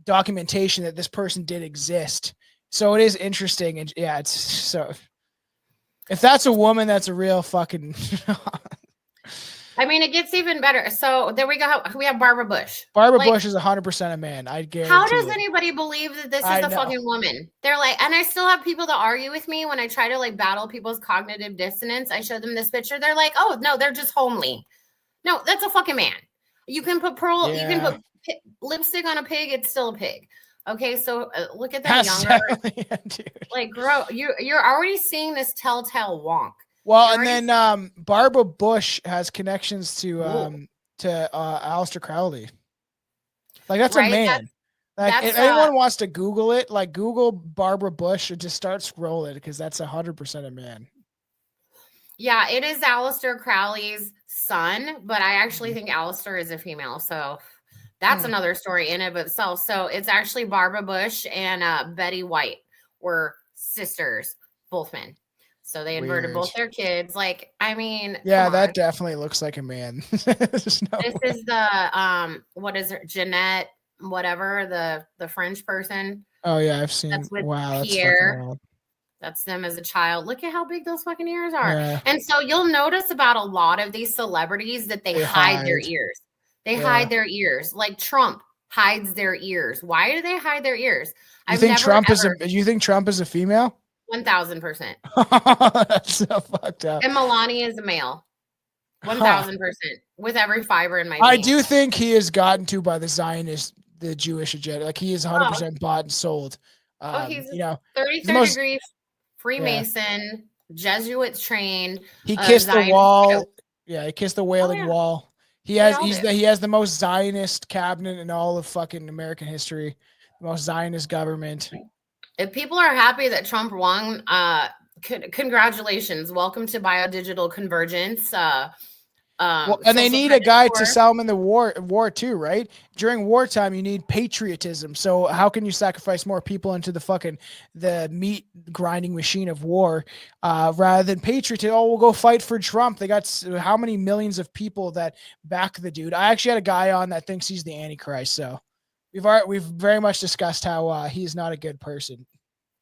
documentation that this person did exist. So it is interesting, and yeah, it's so. If that's a woman, that's a real fucking. I mean, it gets even better. So there we go. We have Barbara Bush. Barbara Like, Bush is 100% a man. I guarantee. how does it. anybody believe that this is I a know. fucking woman? They're like, and I still have people that argue with me when I try to like battle people's cognitive dissonance. I show them this picture. They're like, oh, no, they're just homely. No, that's a fucking man. You can put you can put lipstick on a pig. It's still a pig. Okay, so look at that younger. Yeah, dude. Like, you're already seeing this telltale wonk. Well, You're and then Barbara Bush has connections to Aleister Crowley. Like that's Right? a man. Like if that's, anyone wants to Google it, like Google Barbara Bush and just start scrolling because that's 100% a man. Yeah, it is Aleister Crowley's son, but I actually think Aleister is a female. So that's another story in of itself. So it's actually Barbara Bush and Betty White were sisters, both men. So they inverted both their kids. Like, I mean, yeah, that definitely looks like a man. This is the what is it, Jeanette, whatever, the French person. Oh yeah, I've seen. That's with Wow, Pierre. That's them as a child. Look at how big those fucking ears are. Yeah. And so you'll notice about a lot of these celebrities that they hide their ears. They hide their ears. Like Trump hides their ears. Why do they hide their ears? You think Trump is a female? 1,000%. That's so fucked up. And Melania is a male. 1,000% with every fiber in my I being. do think he is gotten to by the Zionist, the Jewish agenda. Like he is 100% bought and sold. He's you know, 33rd degree Freemason, Jesuits trained. He kissed the wall. Yeah, he kissed the Wailing Wall. He has the most Zionist cabinet in all of fucking American history. The most Zionist government. If people are happy that Trump won, congratulations. Welcome to biodigital convergence. And they need a guy to sell them in the war too, right? During wartime, you need patriotism. So how can you sacrifice more people into the meat grinding machine of war rather than patriotism? Oh, we'll go fight for Trump. They got how many millions of people that back the dude? I actually had a guy on that thinks he's the Antichrist. So we've very much discussed how he's not a good person.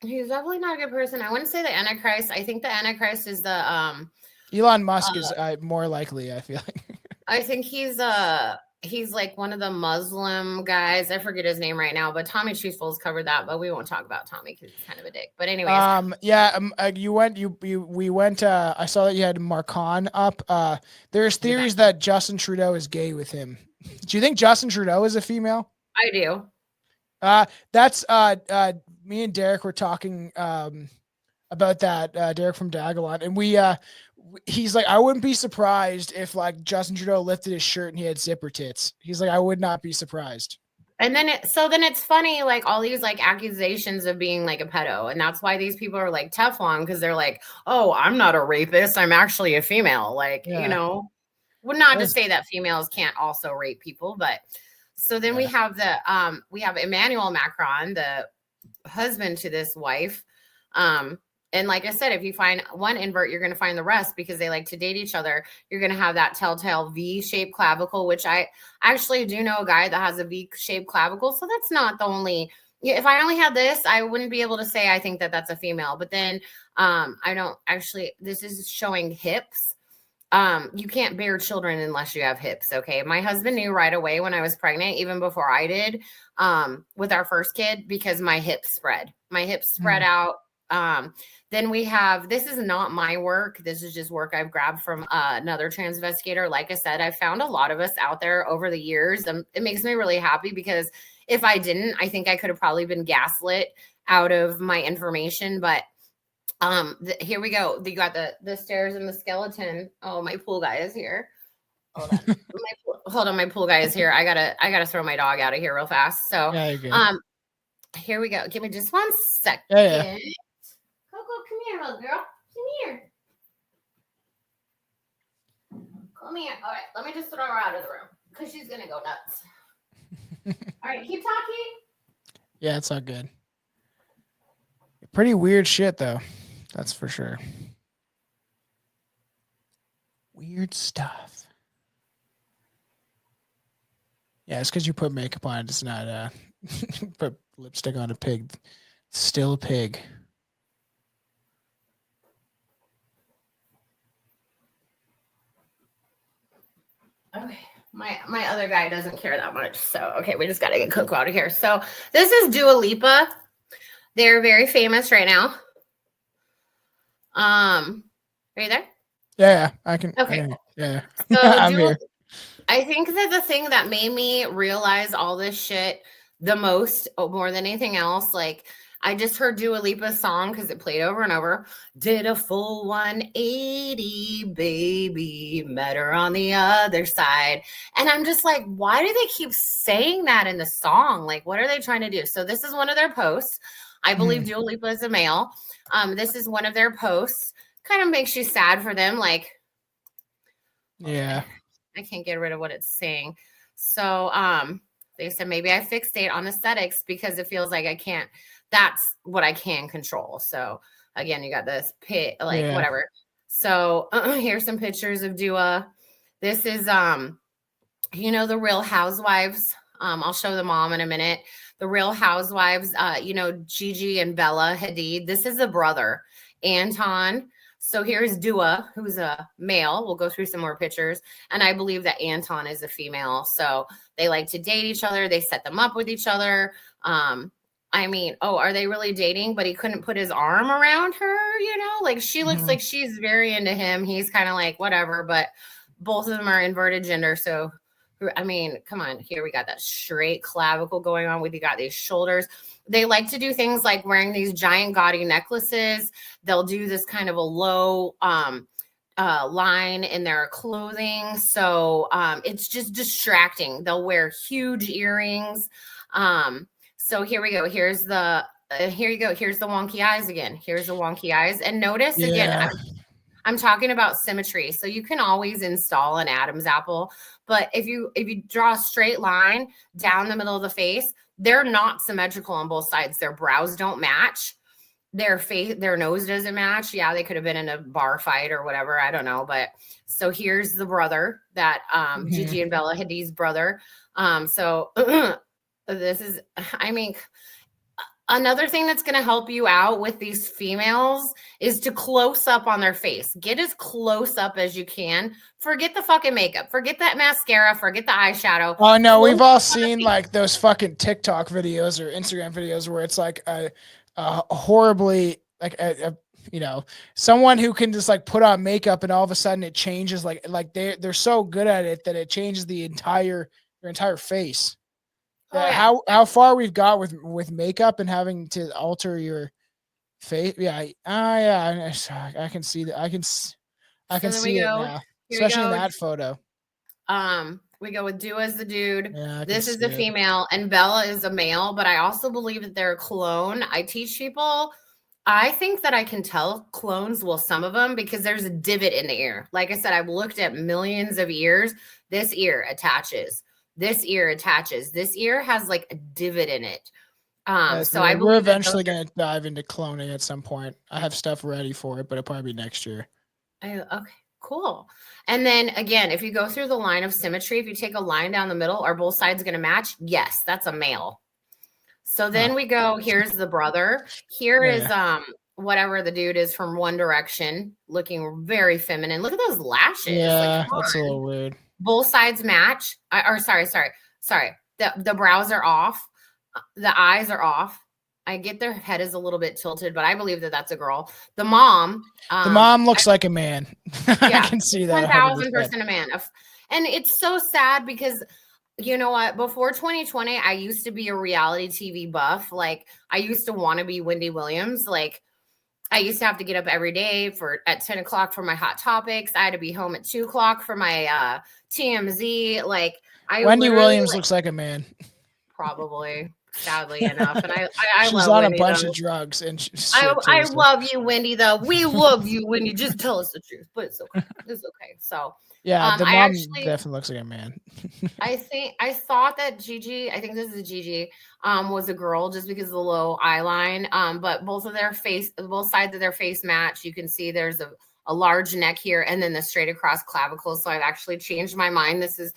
He's definitely not a good person. I wouldn't say the Antichrist. I think the Antichrist is the Elon Musk is more likely, I feel like. I think he's like one of the Muslim guys. I forget his name right now, but Tommy Truthful's covered that, but we won't talk about Tommy because he's kind of a dick. But anyways. We went I saw that you had Marcon up. There's theories that Justin Trudeau is gay with him. Do you think Justin Trudeau is a female? I do. That's me and Derek were talking about that, Derek from Dagalon, and he's like, I wouldn't be surprised if like Justin Trudeau lifted his shirt and he had zipper tits. He's like, I would not be surprised. And then it's funny, like all these like accusations of being like a pedo, and that's why these people are like Teflon, because they're like, oh, I'm not a rapist, I'm actually a female. Like, would not to say that females can't also rape people, but so then we have we have Emmanuel Macron, the husband to this wife. And like I said, if you find one invert, you're going to find the rest because they like to date each other. You're going to have that telltale V-shaped clavicle, which I actually do know a guy that has a V-shaped clavicle. So that's not the only, if I only had this, I wouldn't be able to say I think that that's a female. But then I don't actually, this is showing hips. you can't bear children unless you have hips. Okay. My husband knew right away when I was pregnant, even before I did, with our first kid, because my hips spread. My hips spread out. Then we have, this is not my work. This is just work I've grabbed from another transvestigator. Like I said, I found a lot of us out there over the years. It makes me really happy because if I didn't, I think I could have probably been gaslit out of my information. But here we go. You got the stairs and the skeleton. Oh, my pool guy is here. Hold on. My pool guy is here. I gotta throw my dog out of here real fast. So Yeah, you're good. here we go. Give me just 1 second. Yeah. Coco, come here, little girl. Come here. Come here. All right, let me just throw her out of the room because she's gonna go nuts. All right, keep talking. Yeah, it's all good. Pretty weird shit, though. That's for sure. Weird stuff. Yeah, it's because you put makeup on. It's not put lipstick on a pig. Still pig. Okay. My other guy doesn't care that much. So, okay, we just got to get Coco out of here. So, this is Dua Lipa. They're very famous right now. Are you there? Yeah, I can. Okay. Yeah. So I'm here. I think that the thing that made me realize all this shit the most, more than anything else, like I just heard Dua Lipa's song because it played over and over. Did a full 180, baby, met her on the other side. And I'm just like, why do they keep saying that in the song? Like, what are they trying to do? So this is one of their posts. I believe Dua Lipa is a male. This is one of their posts. Kind of makes you sad for them. Like, Yeah. I can't get rid of what it's saying. So they said maybe I fixate on aesthetics because it feels like I can't. That's what I can control. So again, you got this pit, like whatever. So here's some pictures of Dua. This is the Real Housewives. I'll show the mom in a minute. The Real Housewives, Gigi and Bella Hadid. This is a brother, Anton. So here's Dua, who's a male. We'll go through some more pictures. And I believe that Anton is a female. So they like to date each other. They set them up with each other. Are they really dating? But he couldn't put his arm around her, like she looks like she's very into him. He's kind of like, whatever, but both of them are inverted gender. So, come on, here we got that straight clavicle going on with, you got these shoulders. They like to do things like wearing these giant gaudy necklaces. They'll do this kind of a low line in their clothing. So it's just distracting. They'll wear huge earrings. So here we go. Here's the wonky eyes again. Here's the wonky eyes. And notice again, I'm talking about symmetry. So you can always install an Adam's apple, but if you draw a straight line down the middle of the face, they're not symmetrical on both sides. Their brows don't match. Their nose doesn't match. Yeah, they could have been in a bar fight or whatever. I don't know. But so here's the brother that Gigi and Bella Hadid's brother. This is, another thing that's going to help you out with these females is to close up on their face. Get as close up as you can. Forget the fucking makeup. Forget that mascara. Forget the eyeshadow. Oh, no. We've all seen like those fucking TikTok videos or Instagram videos where it's like a horribly, like, someone who can just like put on makeup and all of a sudden it changes. Like they're so good at it that it changes their entire face. How far we've got with makeup and having to alter your face. I can see that. I can see it now, especially in that photo. We go with Dua as the dude. This is the female and Bella is a male, but I also believe that they're a clone. I teach people. I think that I can tell clones, some of them, because there's a divot in the ear. Like I said, I've looked at millions of ears. This ear attaches. This ear attaches. This ear has like a divot in it. We're eventually going to dive into cloning at some point. I have stuff ready for it, but it'll probably be next year. Okay, cool. And then again, if you go through the line of symmetry, if you take a line down the middle, are both sides going to match? Yes, that's a male. So then we go, here's the brother. Here is whatever the dude is from One Direction, looking very feminine. Look at those lashes. Yeah, Like, come that's a on. little weird. Both sides match. Sorry. The brows are off. The eyes are off. I get their head is a little bit tilted, but I believe that that's a girl. The mom. The mom looks like a man. I Yeah, can see that 1,000% 100%. a man. And it's so sad because you know what? Before 2020, I used to be a reality TV buff. Like I used to want to be Wendy Williams. Like I used to have to get up every day at 10 o'clock for my hot topics. I had to be home at 2 o'clock for my TMZ. Like Wendy Williams looks like a man. Probably, sadly enough. And I She's love on Wendy, a bunch though. of drugs, and I love you, Wendy. Though we love you, Wendy. Just tell us the truth, but it's okay. It's okay. So yeah, the I mom actually definitely looks like a man. I thought that Gigi. I think this is Gigi. Was a girl just because of the low eye line. But both sides of their face match. You can see there's a large neck here, and then the straight across clavicle. So I've actually changed my mind. This is.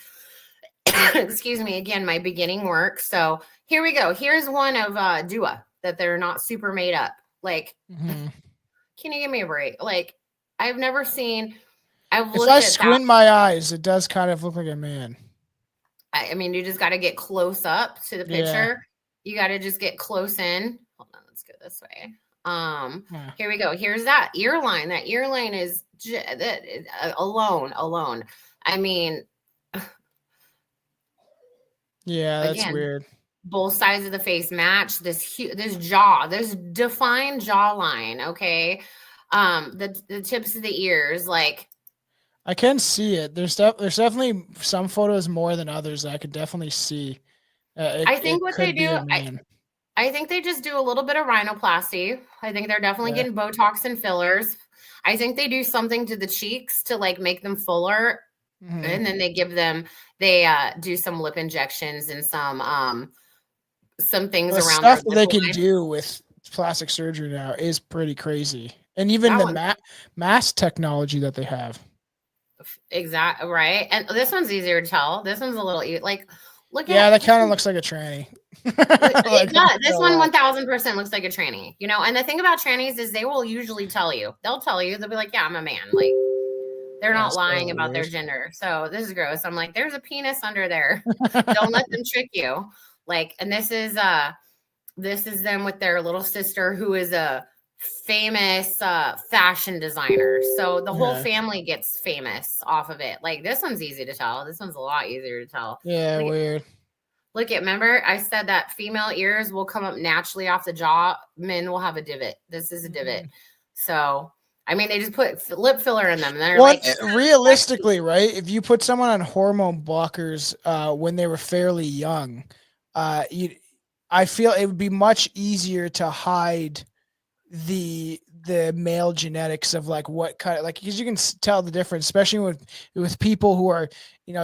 Excuse me, again, my beginning work. So here we go. Here's one of Dua that they're not super made up. Like, can you give me a break? Like, I've never seen. If I squint my eyes, it does kind of look like a man. I mean, you just got to get close up to the picture. Yeah. You got to just get close in. Hold on, let's go this way. Here we go. Here's that ear line. That ear line is alone. I mean. Yeah, that's weird. Both sides of the face match. This defined jawline. Okay, the tips of the ears. Like, I can see it. There's definitely some photos more than others that I could definitely see. I think what they do. I think they just do a little bit of rhinoplasty. I think they're definitely getting Botox and fillers. I think they do something to the cheeks to like make them fuller. Mm-hmm. And then they do some lip injections and some things the around stuff that they can do with plastic surgery now is pretty crazy. And even mask technology that they have. Exactly. Right. And this one's easier to tell. This one's a little like, look at that kind of looks like a tranny. It does. This one 1,000% looks like a tranny, you know? And the thing about trannies is they will usually tell you. They'll be like, yeah, I'm a man. Like, they're not lying about their gender. So this is gross. I'm like, there's a penis under there. Don't let them trick you. Like, and this is them with their little sister who is a famous fashion designer. So the whole family gets famous off of it. Like this one's easy to tell. This one's a lot easier to tell. Yeah, weird. Remember I said that female ears will come up naturally off the jaw. Men will have a divot. This is a divot. So I mean, they just put lip filler in them. And they're realistically, right? If you put someone on hormone blockers when they were fairly young, I feel it would be much easier to hide the male genetics of like what kind of like because you can tell the difference, especially with people who are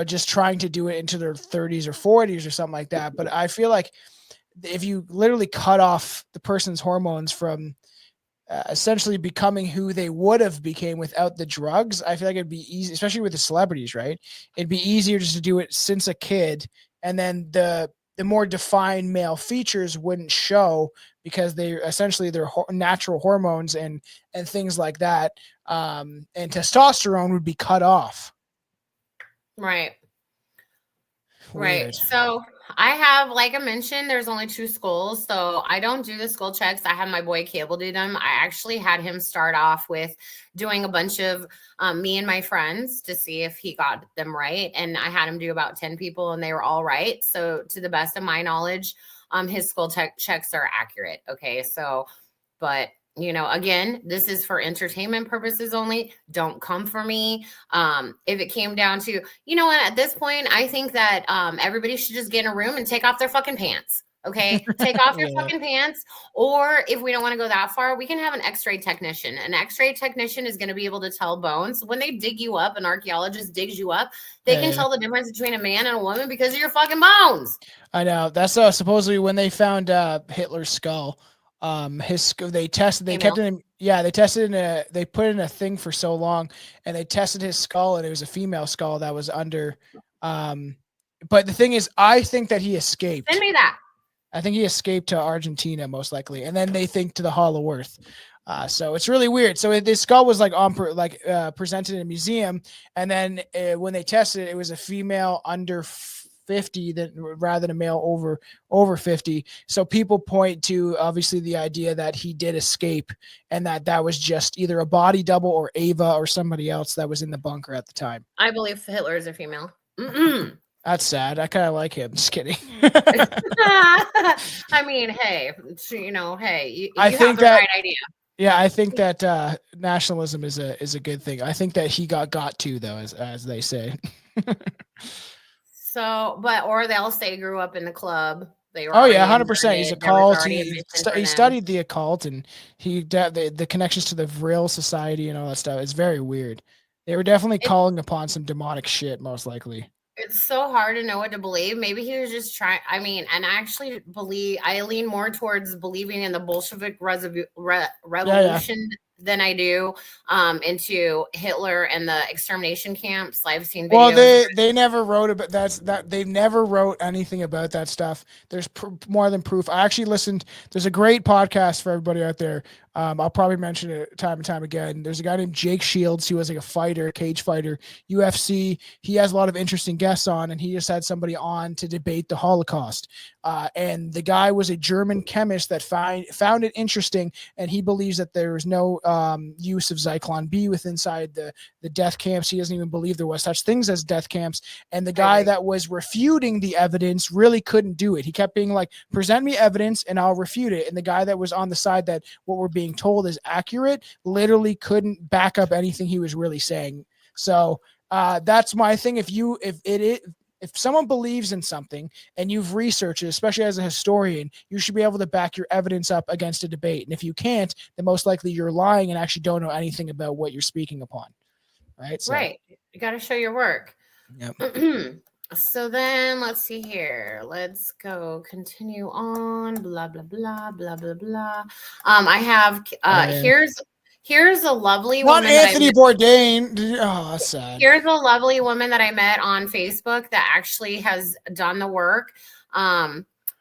just trying to do it into their 30s or 40s or something like that. But I feel like if you literally cut off the person's hormones from essentially becoming who they would have became without the drugs, I feel like it'd be easy, especially with the celebrities, right? It'd be easier just to do it since a kid, and then the more defined male features wouldn't show because they essentially their natural hormones and things like that, and testosterone would be cut off. Right. Weird. Right. So I have, like I mentioned, there's only 2 skulls. So I don't do the skull checks. I have my boy Cable do them. I actually had him start off with doing a bunch of me and my friends to see if he got them right. And I had him do about 10 people and they were all right. So to the best of my knowledge, his skull checks are accurate. Okay. So, but again, this is for entertainment purposes only. Don't come for me. If it came down to, what, at this point, I think that everybody should just get in a room and take off their fucking pants. Okay. Take off your fucking pants. Or if we don't want to go that far, we can have an x-ray technician. An x-ray technician is going to be able to tell bones. When they dig you up, an archaeologist digs you up, they can tell the difference between a man and a woman because of your fucking bones. I know. That's supposedly when they found Hitler's skull. They tested him. Yeah, they put in a thing for so long and they tested his skull and it was a female skull that was under. But the thing is, I think that he escaped. Send me that. I think he escaped to Argentina most likely, and then they think to the Hollow Earth. So it's really weird. So this skull was like presented in a museum, and then when they tested it, it was a female under 50 rather than a male over 50. So people point to obviously the idea that he did escape, and that was just either a body double or Ava or somebody else that was in the bunker at the time. I believe Hitler is a female. That's sad. I kind of like him. Just kidding. I mean, hey, hey, you I have think the that right idea. Yeah, I think that nationalism is a good thing. I think that he got to though, as they say. So, or they'll say grew up in the club. They were 100%. He's occult. He studied the occult, and the connections to the Vril Society and all that stuff. It's very weird. They were definitely calling upon some demonic shit, most likely. It's so hard to know what to believe. Maybe he was just trying. I mean, and I actually I lean more towards believing in the Bolshevik revolution than I do into Hitler and the extermination camps. I've seen videos. Well, they never wrote about that. They never wrote anything about that stuff. There's more than proof. I actually listened. There's a great podcast for everybody out there. I'll probably mention it time and time again. There's a guy named Jake Shields. He was like a cage fighter, UFC. He has a lot of interesting guests on, and he just had somebody on to debate the Holocaust. And the guy was a German chemist that found it interesting, and he believes that there was no use of Zyklon B inside the death camps. He doesn't even believe there was such things as death camps. And the guy that was refuting the evidence really couldn't do it. He kept being like, present me evidence and I'll refute it. And the guy that was on the side that what we're being told is accurate literally couldn't back up anything he was really saying. So that's my thing. If someone believes in something and you've researched it, especially as a historian, you should be able to back your evidence up against a debate. And if you can't, then most likely you're lying and actually don't know anything about what you're speaking upon. Right. So, right. You got to show your work. Yep. So then let's see here. Let's go continue on. Blah, blah, blah, blah, blah, blah. I have, here's a lovely woman. Not Anthony Bourdain. Oh, that's sad. Here's a lovely woman that I met on Facebook that actually has done the work.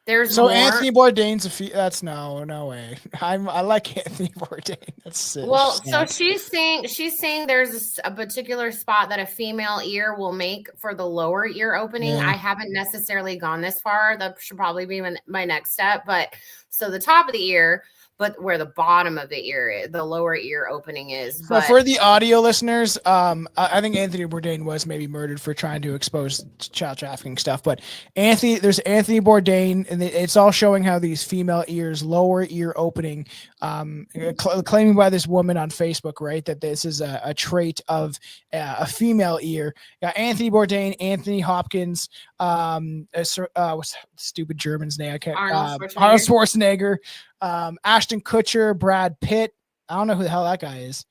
There's so more. Anthony Bourdain's that's no way. I like Anthony Bourdain. That's sick. Well, so she's saying there's a particular spot that a female ear will make for the lower ear opening. Yeah. I haven't necessarily gone this far. That should probably be my next step. But so the top of the ear, but where the bottom of the ear is, the lower ear opening is. So for the audio listeners, I think Anthony Bourdain was maybe murdered for trying to expose child trafficking stuff. But there's Anthony Bourdain, and it's all showing how these female ears, lower ear opening, claiming by this woman on Facebook, right, that this is a trait of a female ear. Anthony Bourdain, Anthony Hopkins, what's stupid German's name? I can't. Arnold Schwarzenegger. Ashton Kutcher, Brad Pitt. I don't know who the hell that guy is.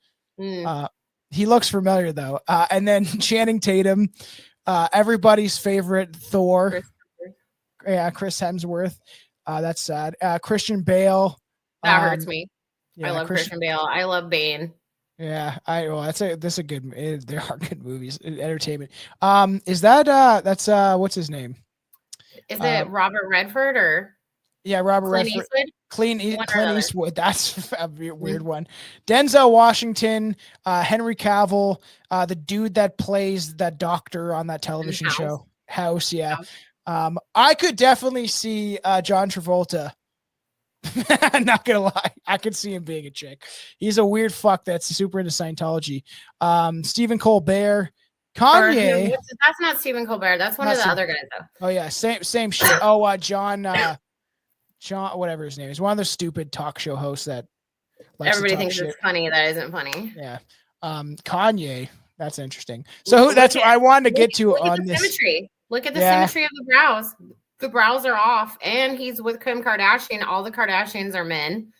He looks familiar though. And then Channing Tatum, everybody's favorite Thor. Chris Hemsworth. That's sad. Christian Bale. That hurts me. Yeah, I love Christian Bale. I love Bane. Yeah, this is a good. There are good movies, entertainment. Is that that's what's his name? Is it Robert Redford or? Yeah, Robert Clint Redford. Eastwood? Clint Eastwood. That's a weird one. Denzel Washington, Henry Cavill, the dude that plays that doctor on that television show. House, yeah. I could definitely see John Travolta. I'm not gonna lie. I could see him being a chick. He's a weird fuck that's super into Scientology. Stephen Colbert. Kanye. That's not Stephen Colbert. That's one of the other guys though. Oh yeah, same shit. Oh, John, whatever his name is, one of those stupid talk show hosts that everybody thinks it's funny. That isn't funny. Yeah. Kanye. That's interesting. So that's what I wanted to get to on this. Symmetry. Look at the symmetry of the brows. The brows are off, and he's with Kim Kardashian. All the Kardashians are men.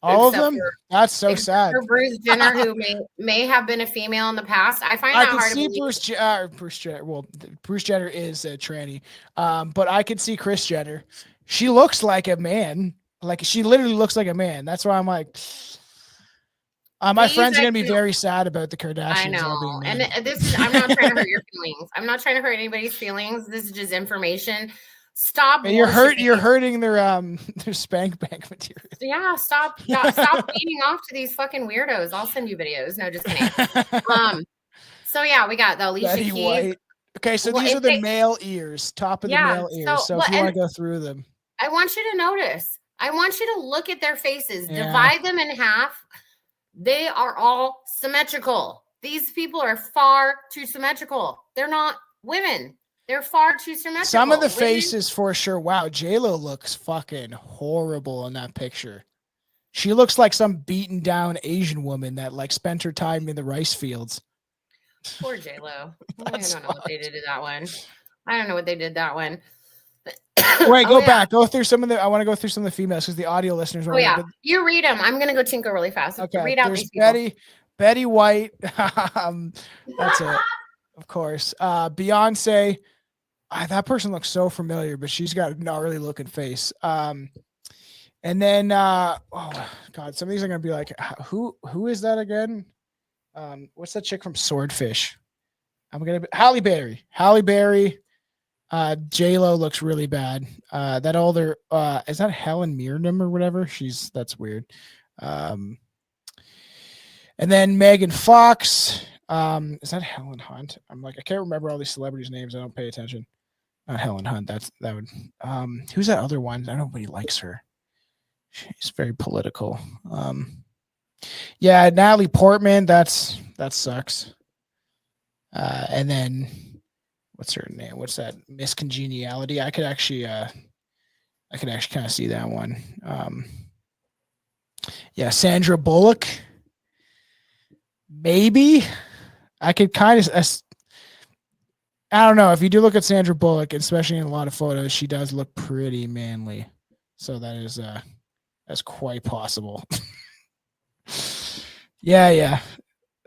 All of them? That's so sad. For Bruce Jenner, who may have been a female in the past. I find that hard to believe. Bruce Jenner. Well, Bruce Jenner is a tranny. But I could see Kris Jenner. She looks like a man. Like she literally looks like a man. That's why I'm like, my friends are gonna be very sad about the Kardashians. I know, and I'm not trying to hurt your feelings. I'm not trying to hurt anybody's feelings. This is just information. Stop. And you're worshiping. hurting their spank bank material. Yeah, stop beating off to these fucking weirdos. I'll send you videos. No, just kidding. So yeah, we got the Alicia Betty Keys. White. Okay, so Well, these if are the they- male ears, top of the Yeah, male ears. so- So well, if you want and- to go through them. I want you to notice. I want you to look at their faces, Yeah. divide them in half. They are all symmetrical. These people are far too symmetrical. They're not women. They're far too symmetrical. Some of the Women- faces for sure. Wow, J-Lo looks fucking horrible in that picture. She looks like some beaten down Asian woman that like spent her time in the rice fields. Poor J-Lo. I That's don't know what they did to that one. I don't know what they did that one. Wait, go yeah. back. Go through some of the. I want to go through some of the females because the audio listeners. Oh yeah, you read them. I'm gonna go tinker really fast. Okay. Read out There's these people. Betty White. That's it. Of course. Beyonce. That person looks so familiar, but she's got a gnarly looking face. And then oh god, some of these are gonna be like, who is that again? What's that chick from Swordfish? I'm gonna be Halle Berry. Halle Berry. J-Lo looks really bad. That older is that Helen Mirren or whatever? That's weird. And then Megan Fox. Is that Helen Hunt? I'm like, I can't remember all these celebrities' names. I don't pay attention. Not Helen Hunt. That would who's that other one? I nobody likes her. She's very political. Yeah, Natalie Portman, that sucks. And then what's her name? What's that? Miss Congeniality. I could actually kind of see that one. Yeah, Sandra Bullock. Maybe I could kind of. I don't know. If you do look at Sandra Bullock, especially in a lot of photos, she does look pretty manly. So that's quite possible. Yeah.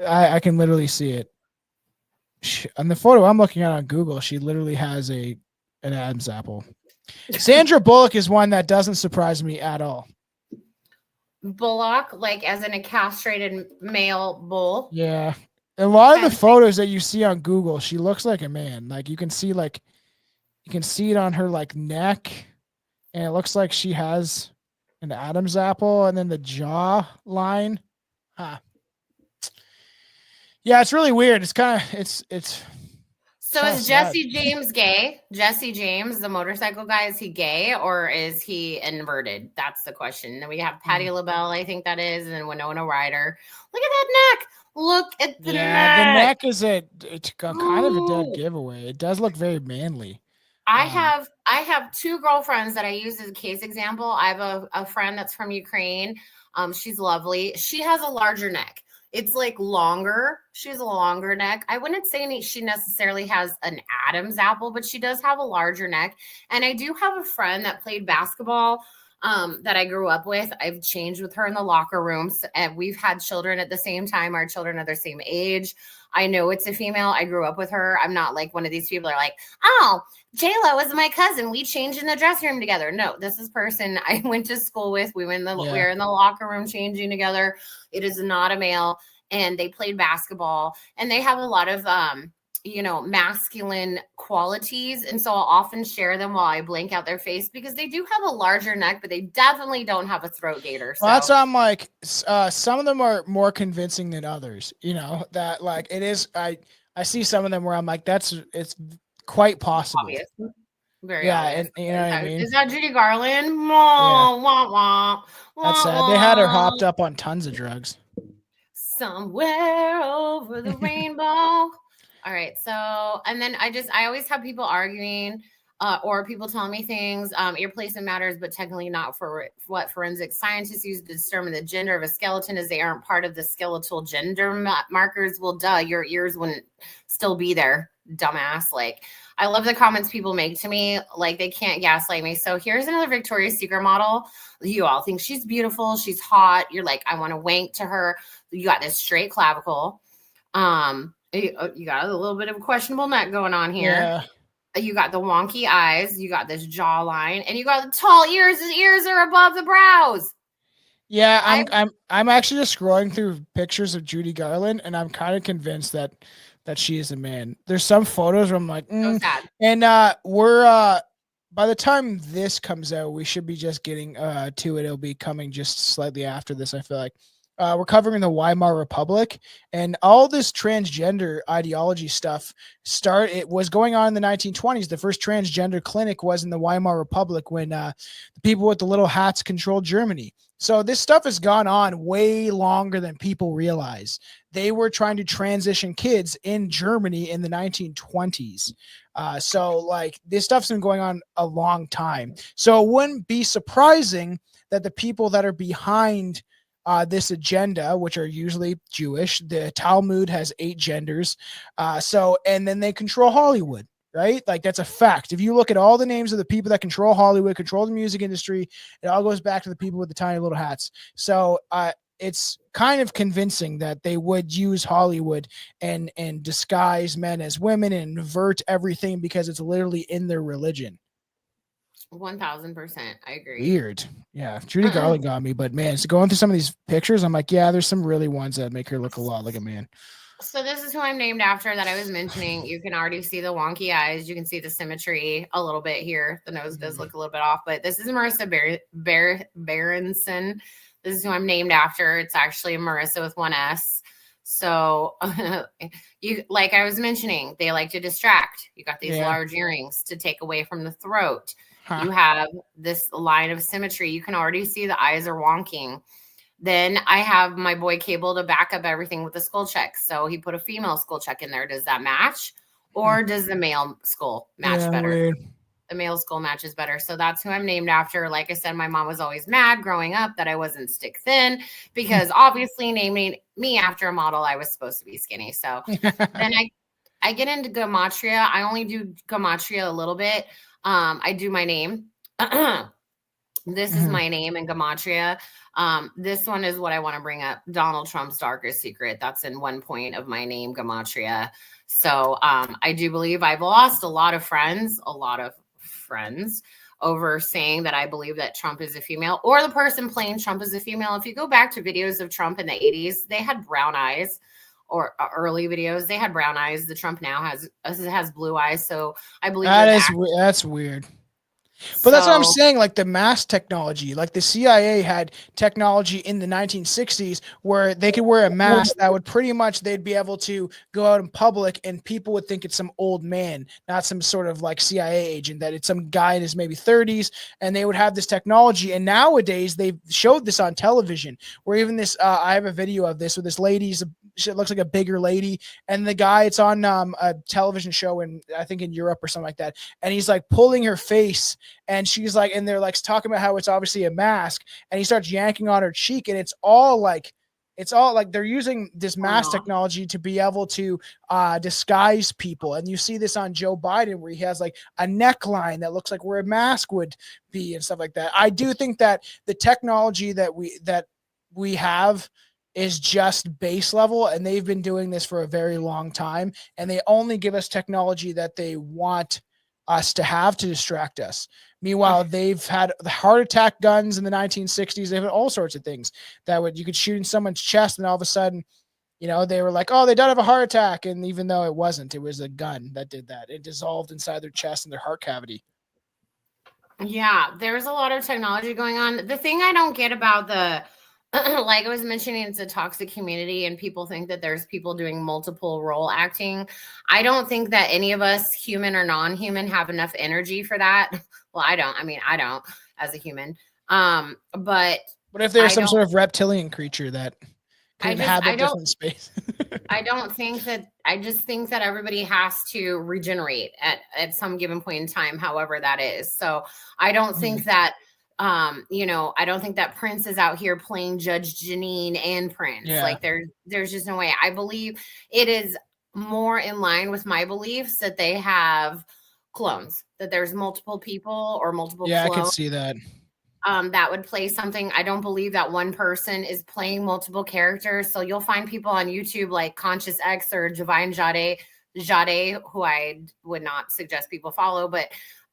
I can literally see it. On the photo I'm looking at on Google, she literally has an Adam's apple. Sandra Bullock is one that doesn't surprise me at all. Bullock, like as in a castrated male bull. Yeah. A lot of the photos that you see on Google, she looks like a man. Like you can see it on her like neck, and it looks like she has an Adam's apple, and then the jaw line. Yeah, it's really weird. It's kind of it's. So is Jesse James gay? Jesse James, the motorcycle guy, is he gay or is he inverted? That's the question. Then we have Patti LaBelle, I think that is, and Winona Ryder. Look at that neck. Look at the neck. The neck is it's kind of a dead giveaway. It does look very manly. I have two girlfriends that I use as a case example. I have a friend that's from Ukraine. She's lovely. She has a larger neck. It's like longer. She has a longer neck. I wouldn't say she necessarily has an Adam's apple, but she does have a larger neck. And I do have a friend that played basketball that I grew up with. I've changed with her in the locker rooms, and we've had children at the same time. Our children are the same age. I know it's a female. I grew up with her. I'm not like one of these people that are like, oh, J-Lo is my cousin. We changed in the dressing room together. No, this is person I went to school with. We were in the locker room changing together. It is not a male, and they played basketball, and they have a lot of masculine qualities. And so I'll often share them while I blank out their face because they do have a larger neck, but they definitely don't have a throat gator. So. Well, that's I'm like, some of them are more convincing than others, that like it is. I see some of them where I'm like, it's quite possible. Obvious. Very obvious. And you know what I mean? Is that Judy Garland? Wah, wah, wah, that's sad. They had her hopped up on tons of drugs. Somewhere over the rainbow. All right. So, and then I always have people arguing or people telling me things. Ear placement matters, but technically not for what forensic scientists use to determine the gender of a skeleton, as they aren't part of the skeletal gender markers. Well, duh, your ears wouldn't still be there, dumbass. Like, I love the comments people make to me. Like, they can't gaslight me. So here's another Victoria's Secret model. You all think she's beautiful. She's hot. You're like, I want to wank to her. You got this straight clavicle. You got a little bit of a questionable neck going on here. Yeah. You got the wonky eyes. You got this jawline, and you got the tall ears. His ears are above the brows. Yeah, I'm actually just scrolling through pictures of Judy Garland, and I'm kind of convinced that she is a man. There's some photos where I'm like, So sad. And we're by the time this comes out, we should be just getting to it. It'll be coming just slightly after this, I feel like. We're covering the Weimar Republic, and all this transgender ideology stuff it was going on in the 1920s. The first transgender clinic was in the Weimar Republic when the people with the little hats controlled Germany. So this stuff has gone on way longer than people realize. They were trying to transition kids in Germany in the 1920s. So like this stuff's been going on a long time. So it wouldn't be surprising that the people that are behind this agenda, which are usually Jewish, the Talmud has 8 genders. And then they control Hollywood, right? Like that's a fact. If you look at all the names of the people that control Hollywood, control the music industry, it all goes back to the people with the tiny little hats. So it's kind of convincing that they would use Hollywood and disguise men as women and invert everything because it's literally in their religion. 1000%. I agree. Weird. Yeah. Judy Garland got me, but man, so going through some of these pictures, I'm like, yeah, there's some really ones that make her look a lot like a man. So this is who I'm named after that I was mentioning. You can already see the wonky eyes. You can see the symmetry a little bit here. The nose does look a little bit off, but this is Marissa Berenson. This is who I'm named after. It's actually Marissa with 1 S. So you, like I was mentioning, they like to distract. You got these large earrings to take away from the throat. Huh. You have this line of symmetry. You can already see the eyes are wonking. Then I have my boy Cable to back up everything with the skull check. So he put a female skull check in there. Does that match? Or does the male skull match better? Weird. The male skull matches better. So that's who I'm named after. Like I said, my mom was always mad growing up that I wasn't stick thin because obviously naming me after a model, I was supposed to be skinny. So then I get into gematria. I only do gematria a little bit. I do my name. This is my name in gematria. This one is what I want to bring up. Donald Trump's darkest secret. That's in one point of my name, gematria. So I do believe I've lost a lot of friends over saying that I believe that Trump is a female or the person playing Trump is a female. If you go back to videos of Trump in the 80s, they had brown eyes. Or early videos, they had brown eyes. The Trump now has blue eyes. So I believe that's weird. But that's what I'm saying. Like the mask technology, like the CIA had technology in the 1960s where they could wear a mask that would pretty much they'd be able to go out in public and people would think it's some old man, not some sort of like CIA agent, that it's some guy in his maybe 30s, and they would have this technology. And nowadays they've showed this on television where even this, I have a video of this where this she looks like a bigger lady, and the guy, it's on a television show I think in Europe or something like that, and he's like pulling her face, and she's like, and they're like talking about how it's obviously a mask, and he starts yanking on her cheek, and it's all like they're using this mask technology to be able to disguise people. And you see this on Joe Biden where he has like a neckline that looks like where a mask would be and stuff like that. I do think that the technology that we have is just base level, and they've been doing this for a very long time, and they only give us technology that they want us to have to distract us. Meanwhile, they've had the heart attack guns in the 1960s. They've had all sorts of things that you could shoot in someone's chest, and all of a sudden, they were like, oh, they don't have a heart attack. And even though it wasn't, it was a gun that did that. It dissolved inside their chest and their heart cavity. Yeah, there's a lot of technology going on. The thing I don't get about like I was mentioning, it's a toxic community and people think that there's people doing multiple role acting. I don't think that any of us, human or non-human, have enough energy for that. Well, I don't as a human. But what if there's some sort of reptilian creature that can inhabit different space? I just think that everybody has to regenerate at some given point in time, however that is. So I don't think that I don't think that Prince is out here playing Judge Janine and Prince. Yeah. Like there's just no way. I believe it is more in line with my beliefs that they have clones, that there's multiple people or multiple clones. I can see that. That would play something. I don't believe that one person is playing multiple characters. So you'll find people on YouTube like Conscious X or Divine Jade, who I would not suggest people follow, but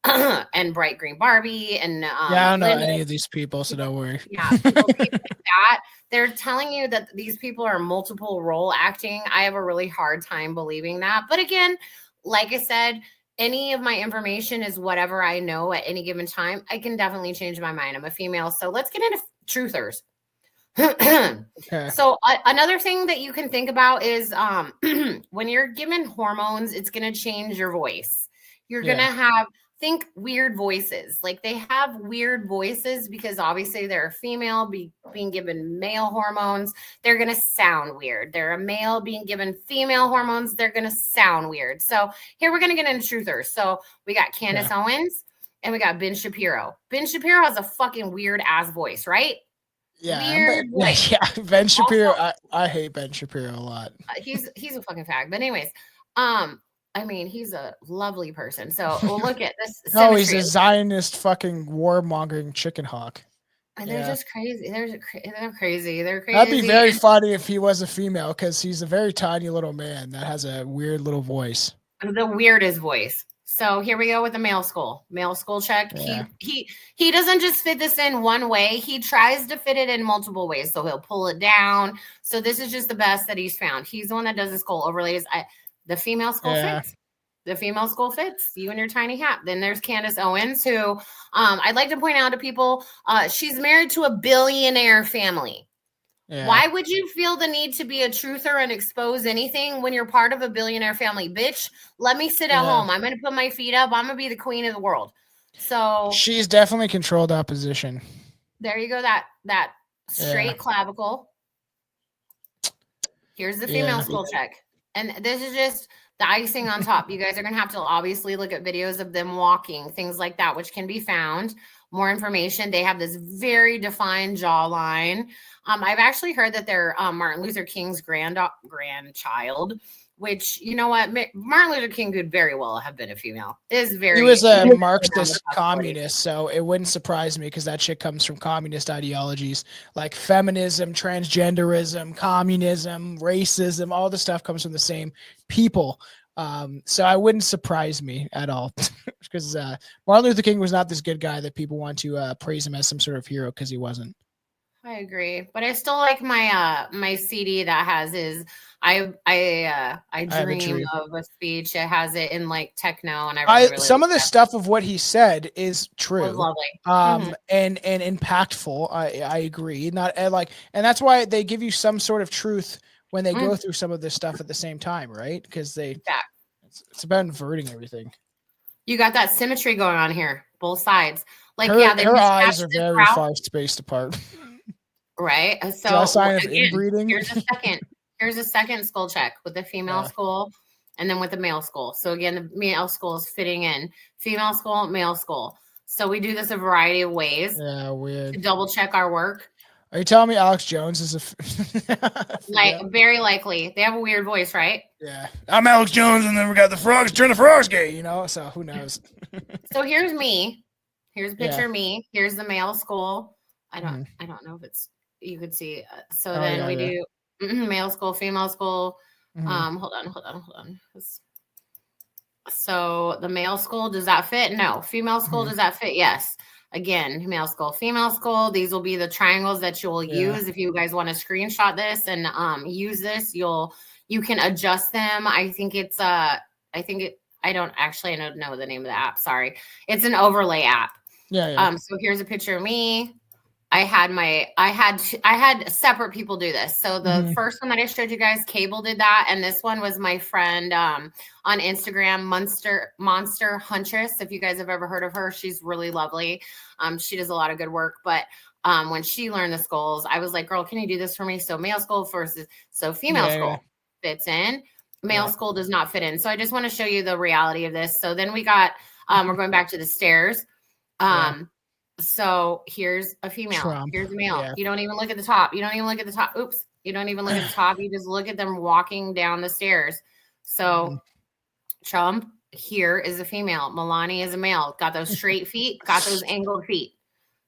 and Bright Green Barbie and I don't know any of these people, so don't worry. Yeah, people like that. They're telling you that these people are multiple role acting. I have a really hard time believing that. But again, like I said, any of my information is whatever I know at any given time, I can definitely change my mind. I'm a female. So let's get into truthers. Okay. So another thing that you can think about is when you're given hormones, it's going to change your voice. You're going to have think weird voices. Like they have weird voices because obviously they're a female being given male hormones. They're going to sound weird. They're a male being given female hormones. They're going to sound weird. So here we're going to get into truthers. So we got Candace Owens and we got Ben Shapiro. Ben Shapiro has a fucking weird ass voice, right? Yeah, Ben Shapiro. Also, I hate Ben Shapiro a lot. He's a fucking fag. But anyways, I mean, he's a lovely person. So we'll look at this. No, he's a Zionist fucking warmongering chicken hawk. And they're just crazy. They're crazy. They're crazy. That'd be very funny if he was a female, because he's a very tiny little man that has a weird little voice. The weirdest voice. So here we go with the male skull. Male skull check. Yeah. He doesn't just fit this in one way. He tries to fit it in multiple ways. So he'll pull it down. So this is just the best that he's found. He's the one that does the skull overlays. The female skull fits. The female skull fits you and your tiny hat. Then there's Candace Owens, who I'd like to point out to people, she's married to a billionaire family. Yeah. Why would you feel the need to be a truther and expose anything when you're part of a billionaire family? Bitch, let me sit at home. I'm going to put my feet up. I'm going to be the queen of the world. So she's definitely controlled opposition. There you go. That straight clavicle. Here's the female skull check. And this is just the icing on top. You guys are going to have to obviously look at videos of them walking, things like that, which can be found. More information. They have this very defined jawline. I've actually heard that they're Martin Luther King's grandchild, which, you know what, Martin Luther King could very well have been a female. He was a Marxist communist, so it wouldn't surprise me, because that shit comes from communist ideologies like feminism, transgenderism, communism, racism. All the stuff comes from the same people. So I wouldn't surprise me at all, because Martin Luther King was not this good guy that people want to praise him as some sort of hero, because he wasn't. I agree, but I still like my my CD that has his I dream of a speech. It has it in like techno, and I really some of the stuff of what he said is true. It was lovely. And impactful. I agree. Not and that's why they give you some sort of truth when they go through some of this stuff at the same time, right? Because it's about inverting everything. You got that symmetry going on here, both sides. Like her eyes are very far spaced apart. Right. So inbreeding. Here's a second skull check with the female skull and then with the male skull. So again, the male skull is fitting in. Female skull, male skull. So we do this a variety of ways. Yeah, weird. To double check our work. Are you telling me Alex Jones is very likely. They have a weird voice, right? Yeah. I'm Alex Jones, and then we got the frogs, turn the frogs gay, you know? So who knows? So here's me. Here's a picture of me. Here's the male skull. I don't know if it's, you could see. So then we do male skull, female skull. Hold on. So the male skull, does that fit? No. Female skull, does that fit? Yes. Again, male skull, female skull. These will be the triangles that you'll use if you guys want to screenshot this and use this. You can adjust them. I don't know the name of the app. Sorry, it's an overlay app. Yeah. So here's a picture of me. I had separate people do this. So the first one that I showed you guys, Cable did that. And this one was my friend on Instagram, Monster Huntress. If you guys have ever heard of her, she's really lovely. She does a lot of good work. But when she learned the skulls, I was like, girl, can you do this for me? So male skull female skull fits in. Male skull does not fit in. So I just want to show you the reality of this. So then we got, we're going back to the stairs. So here's a female. Trump. Here's a male. Yeah. You don't even look at the top. Oops. You don't even look at the top. You just look at them walking down the stairs. So Trump here is a female. Melania is a male. Got those straight feet. Got those angled feet.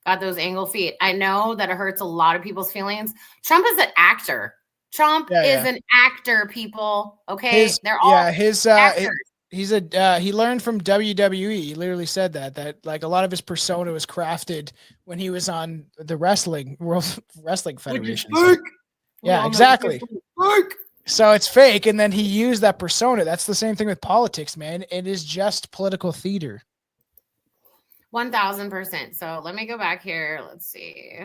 I know that it hurts a lot of people's feelings. Trump is an actor. Is an actor, people. Okay. They're all actors. He learned from WWE. He literally said that like a lot of his persona was crafted when he was on the World Wrestling Federation. So, yeah, exactly. So it's fake, and then he used that persona. That's the same thing with politics, man. It is just political theater. 1000%. So let me go back here. Let's see.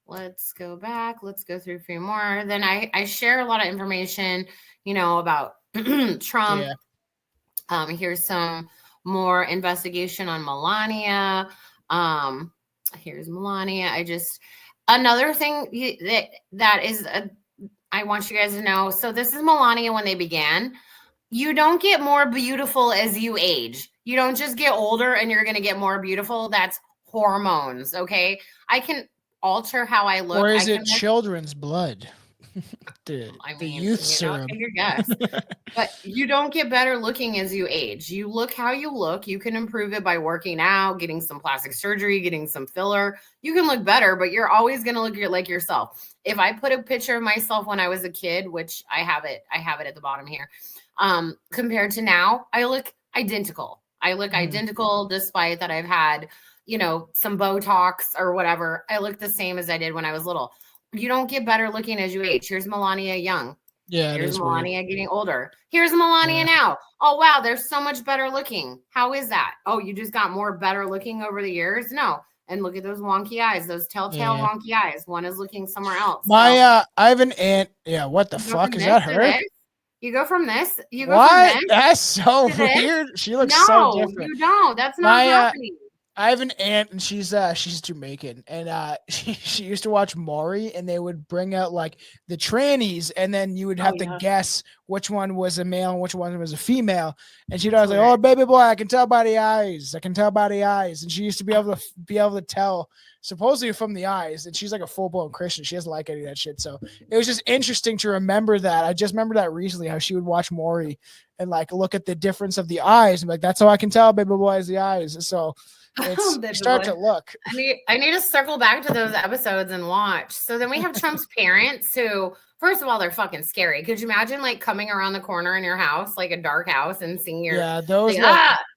Let's go back. Let's go through a few more. Then I share a lot of information, about Trump. Yeah. Here's some more investigation on Melania. Here's Melania. Another thing that is, I want you guys to know. So this is Melania when they began. You don't get more beautiful as you age. You don't just get older and you're going to get more beautiful. That's hormones. Okay. I can alter how I look. Or is it children's blood? the youth serum. Take your guess. But you don't get better looking as you age. You look how you look. You can improve it by working out, getting some plastic surgery, getting some filler. You can look better, but you're always going to look like yourself. If I put a picture of myself when I was a kid, which I have it at the bottom here, compared to now, I look identical. Identical despite that I've had, some Botox or whatever. I look the same as I did when I was little. You don't get better looking as you age. Here's Melania young. Yeah. Here's Melania getting older. Here's Melania now. Oh, wow. They're so much better looking. How is that? Oh, you just got more better looking over the years? No. And look at those wonky eyes, those telltale wonky eyes. One is looking somewhere else. I have an aunt. Yeah. What the fuck? Is that her? You go from this. You go what? from this. That's so weird. She looks so different. No, you don't. That's not happening. I have an aunt and she's Jamaican, and she used to watch Maury, and they would bring out like the trannies, and then you would have to guess which one was a male and which one was a female. And she'd always like, "Oh, baby boy, I can tell by the eyes. And she used to be able to tell supposedly from the eyes. And she's like a full-blown Christian. She doesn't like any of that shit. So it was just interesting to remember that. I just remember that recently, how she would watch Maury and like look at the difference of the eyes and be like, that's how I can tell, baby boy, is the eyes. So you start to look. I need to circle back to those episodes and watch. So then we have Trump's parents who, first of all, they're fucking scary. Could you imagine like coming around the corner in your house, like a dark house, and seeing your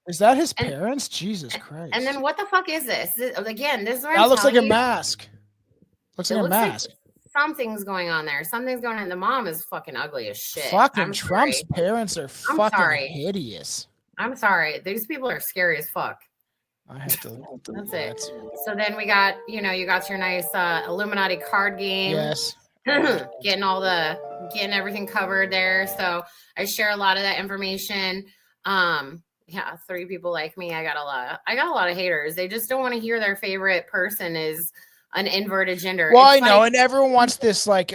is that his parents? Jesus Christ. And then what the fuck is this? This is where that looks like a mask. Looks like a mask. Something's going on there. Something's going on. The mom is fucking ugly as shit. Fucking Trump's parents are fucking hideous. I'm sorry. These people are scary as fuck. I have to. That's it. So then we got, you got your nice Illuminati card game. Yes. getting everything covered there. So I share a lot of that information. 3 people like me. I got a lot of haters. They just don't want to hear their favorite person is an inverted gender. Well, I know, and everyone wants this they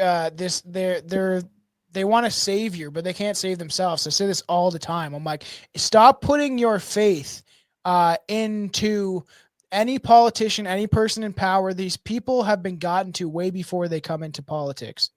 want a savior, but they can't save themselves. I say this all the time. I'm like, stop putting your faith into any politician, any person in power. These people have been gotten to way before they come into politics.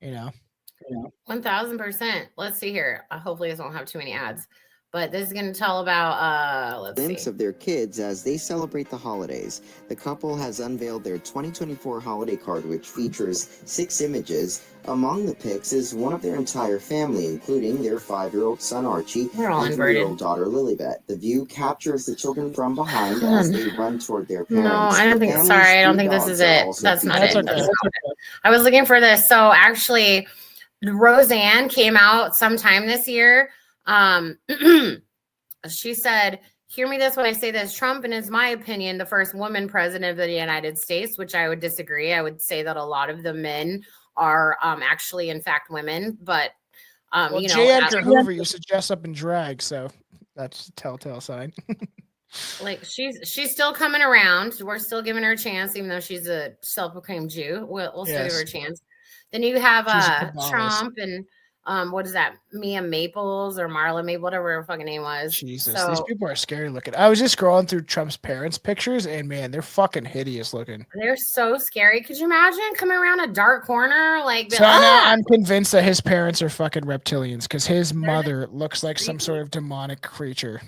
1000%. Let's see here. Hopefully this won't have too many ads, but this is going to tell about glimpse of their kids as they celebrate the holidays. The couple has unveiled their 2024 holiday card, which features 6 images. Among the pics is one of their entire family, including their 5-year-old son Archie and 3-year-old daughter Lilibet. The view captures the children from behind as they run toward their parents. No, I don't think. Sorry, I don't think this is it. That's not it. That's not it. I was looking for this. So actually, Roseanne came out sometime this year. She said, "Hear me this when I say this. Trump, and is my opinion, the first woman president of the United States," which I would disagree. I would say that a lot of the men are actually, in fact, women. But J. Edgar Hoover used to dress up in drag, so that's a telltale sign. Like she's still coming around. We're still giving her a chance, even though she's a self-proclaimed Jew. We'll still give her a chance. Then you have Trump and what is that? Mia Maples or Marla Maple, whatever her fucking name was. Jesus, these people are scary looking. I was just scrolling through Trump's parents' pictures, and man, they're fucking hideous looking. They're so scary. Could you imagine coming around a dark corner like? So I'm convinced that his parents are fucking reptilians because his mother looks like some sort of demonic creature.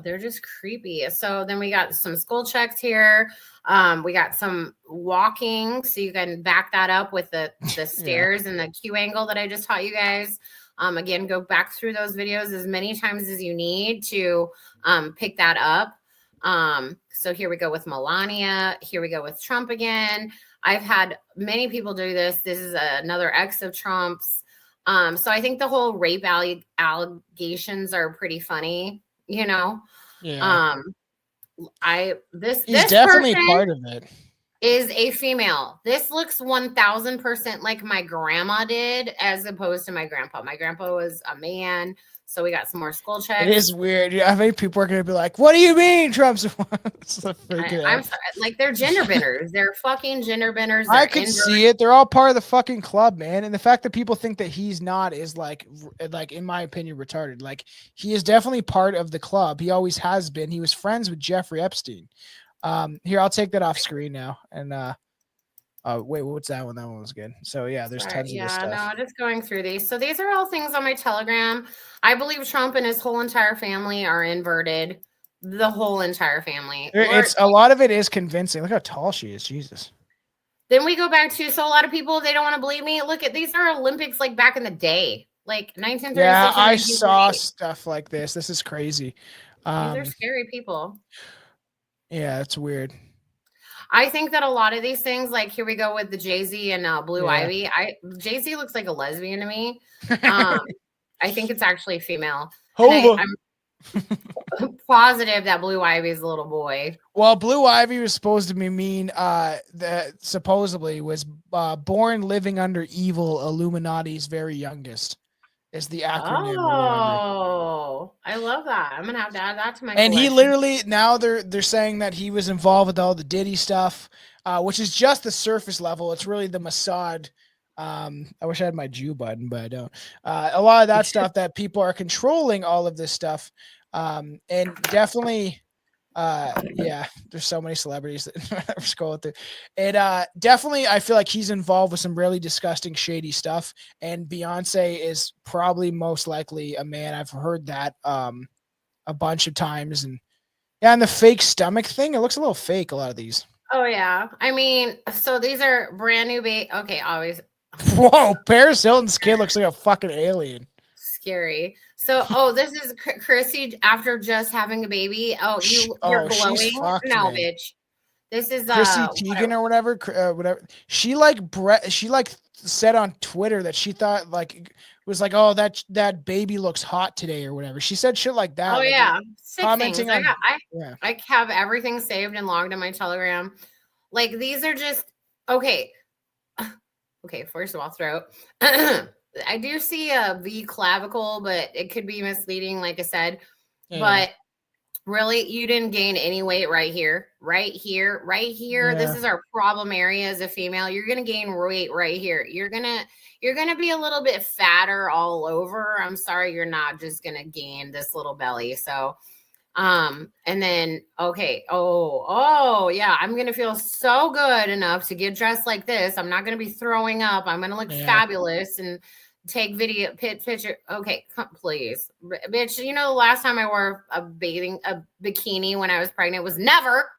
They're just creepy. So then we got some skull checks here. We got some walking, so you can back that up with the stairs and the Q angle that I just taught you guys. Again, go back through those videos as many times as you need to pick that up. So here we go with Melania. Here we go with Trump again. I've had many people do this. This is another ex of Trump's. So I think the whole rape allegations are pretty funny, you know. Yeah. Um, He's this definitely person part of it. is a female. This looks 1000% like my grandma did, as opposed to my grandpa. My grandpa was a man, so we got some more skull checks. It is weird. Yeah, I think people are going to be like, "What do you mean, Trump's?" I'm sorry, like they're gender benders. They're fucking gender benders. I They're could invert. see it. They're all part of the fucking club, man. And the fact that people think that he's not is like in my opinion, retarded. Like he is definitely part of the club. He always has been. He was friends with Jeffrey Epstein. Here, I'll take that off screen now. And wait, what's that one? That one was good. So yeah, there's tons of this stuff. No, just going through these. So these are all things on my Telegram. I believe Trump and his whole entire family are inverted. The whole entire family. It's a lot of it is convincing. Look how tall she is. Jesus. Then we go back to, so a lot of people, they don't want to believe me. Look at, these are Olympics like back in the day, like 1936. Yeah, I saw stuff like this. This is crazy. These are scary people. Yeah, it's weird. I think that a lot of these things, like here we go with the Jay-Z and Blue Ivy. Jay-Z looks like a lesbian to me. I think it's actually female. I'm positive that Blue Ivy is a little boy. Well, Blue Ivy was supposed to be mean. That supposedly was born living under evil Illuminati's very youngest. Is the acronym. Oh, I love that. I'm gonna have to add that to my. And collection. he literally, now they're saying that he was involved with all the Diddy stuff, which is just the surface level. It's really the Mossad. I wish I had my Jew button, but I don't. A lot of that stuff that people are controlling all of this stuff. And definitely, yeah, there's so many celebrities that we're scrolling through. And definitely, I feel like he's involved with some really disgusting, shady stuff. And Beyonce is probably most likely a man. I've heard that a bunch of times. And yeah, and the fake stomach thing, it looks a little fake, a lot of these. Oh, yeah. I mean, so these are brand new okay, always. Whoa, Paris Hilton's kid looks like a fucking alien. Scary. So, this is Chrissy after just having a baby. Oh, you're glowing. Fucked, no, man. bitch. This is Chrissy Teigen or whatever. Whatever. She said on Twitter that she thought was like, oh, that baby looks hot today or whatever. She said shit like that. Oh like, yeah, commenting on. I have everything saved and logged in my Telegram. Like these are just okay. Okay, first of all, throat. I do see a V clavicle, but it could be misleading, like I said. Yeah. But really, you didn't gain any weight right here, right here, right here. Yeah. This is our problem area as a female. You're gonna gain weight right here. You're gonna be a little bit fatter all over. I'm sorry, you're not just gonna gain this little belly. So, and then okay, oh yeah, I'm gonna feel so good enough to get dressed like this. I'm not gonna be throwing up. I'm gonna look fabulous and take video picture. Okay, please, bitch. You know, the last time I wore a bikini when I was pregnant was never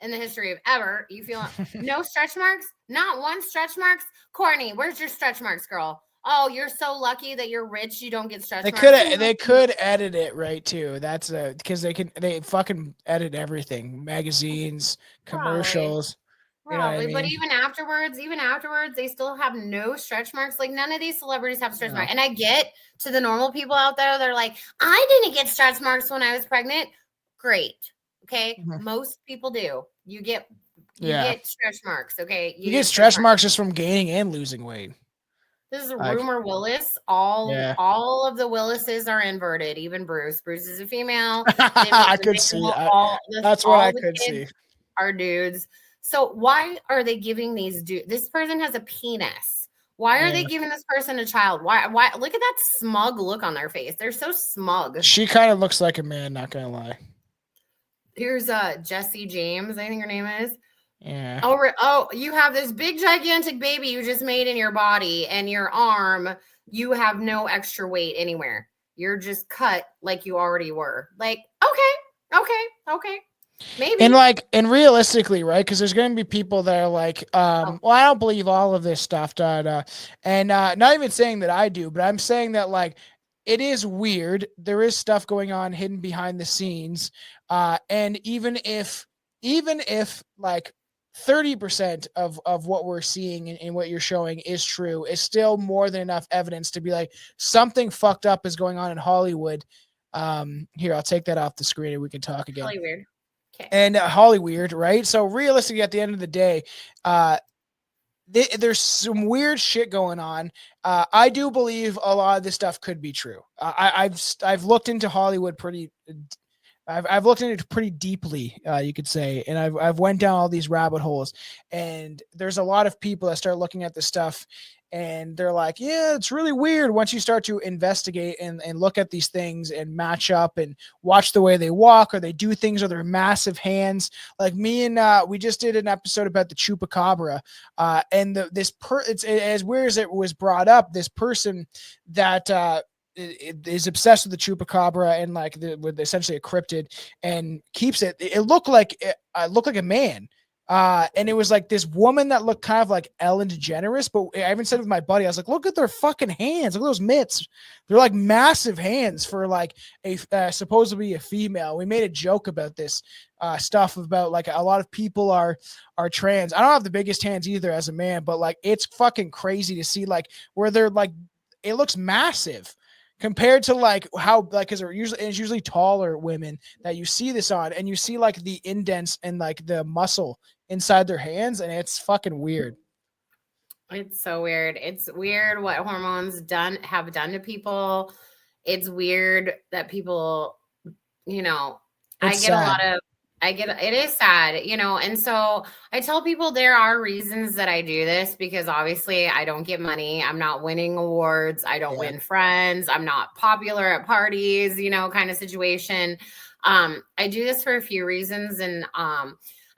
in the history of ever. You feel no stretch marks? Not one stretch marks? Courtney, where's your stretch marks, girl? Oh, you're so lucky that you're rich. You don't get stretch marks. They could edit it right too. That's because they fucking edit everything. Magazines, commercials. Probably. You know what I mean? But even afterwards, they still have no stretch marks. Like none of these celebrities have stretch marks. And I get to the normal people out there, they're like, I didn't get stretch marks when I was pregnant. Great. Okay. Mm-hmm. Most people do. You get stretch marks. Okay. You get stretch marks just from gaining and losing weight. This is a rumor Willis. All of the Willises are inverted. Even Bruce. Bruce is a female. I could see that. That's what I could see. Are dudes. So why are they giving these dudes? This person has a penis. Why are they giving this person a child? Why? Look at that smug look on their face. They're so smug. She kind of looks like a man. Not gonna lie. Here's Jesse James. I think her name is. Yeah. Oh, you have this big gigantic baby you just made in your body and your arm. You have no extra weight anywhere. You're just cut like you already were. Like, okay. Maybe. And realistically, right? Because there's going to be people that are like, well, I don't believe all of this stuff, and not even saying that I do, but I'm saying that like it is weird. There is stuff going on hidden behind the scenes, and even if like 30% of what we're seeing and what you're showing is true, is still more than enough evidence to be like something fucked up is going on in Hollywood. Here, I'll take that off the screen and we can talk again. Really weird. Okay. And Hollywood, right? So realistically, at the end of the day, there's some weird shit going on. I do believe a lot of this stuff could be true. I've looked into Hollywood pretty. I've looked into it pretty deeply, you could say, and I've went down all these rabbit holes. And there's a lot of people that start looking at this stuff, and they're like, "Yeah, it's really weird." Once you start to investigate and look at these things and match up and watch the way they walk or they do things with their massive hands, like me and we just did an episode about the chupacabra, and it's as weird as it was brought up. This person that is obsessed with the chupacabra and like with essentially a cryptid and keeps it. It looked like a man. And it was like this woman that looked kind of like Ellen DeGeneres, but I even said with my buddy, I was like, look at their fucking hands. Look at those mitts. They're like massive hands for like supposed to be a female. We made a joke about this stuff about like a lot of people are trans. I don't have the biggest hands either as a man, but like, it's fucking crazy to see like where they're like, it looks massive compared to like how like because it's usually taller women that you see this on, and you see like the indents and like the muscle inside their hands, and it's fucking weird. It's so weird. It's weird what hormones have done to people. It's weird that people, it is sad, and so I tell people there are reasons that I do this, because obviously I don't get money. I'm not winning awards. I don't win friends. I'm not popular at parties, kind of situation. I do this for a few reasons. And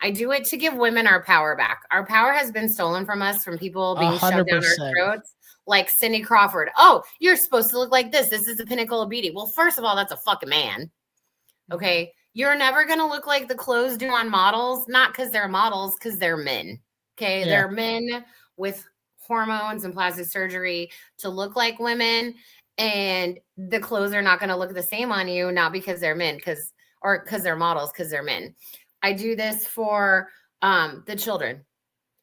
I do it to give women our power back. Our power has been stolen from us, from people being 100%. Shoved down our throats. Like Cindy Crawford. Oh, you're supposed to look like this. This is the pinnacle of beauty. Well, first of all, that's a fucking man. Okay. You're never going to look like the clothes do on models, not because they're models, because they're men. Okay. Yeah. They're men with hormones and plastic surgery to look like women. And the clothes are not going to look the same on you, not because they're men, because they're models, because they're men. I do this for the children.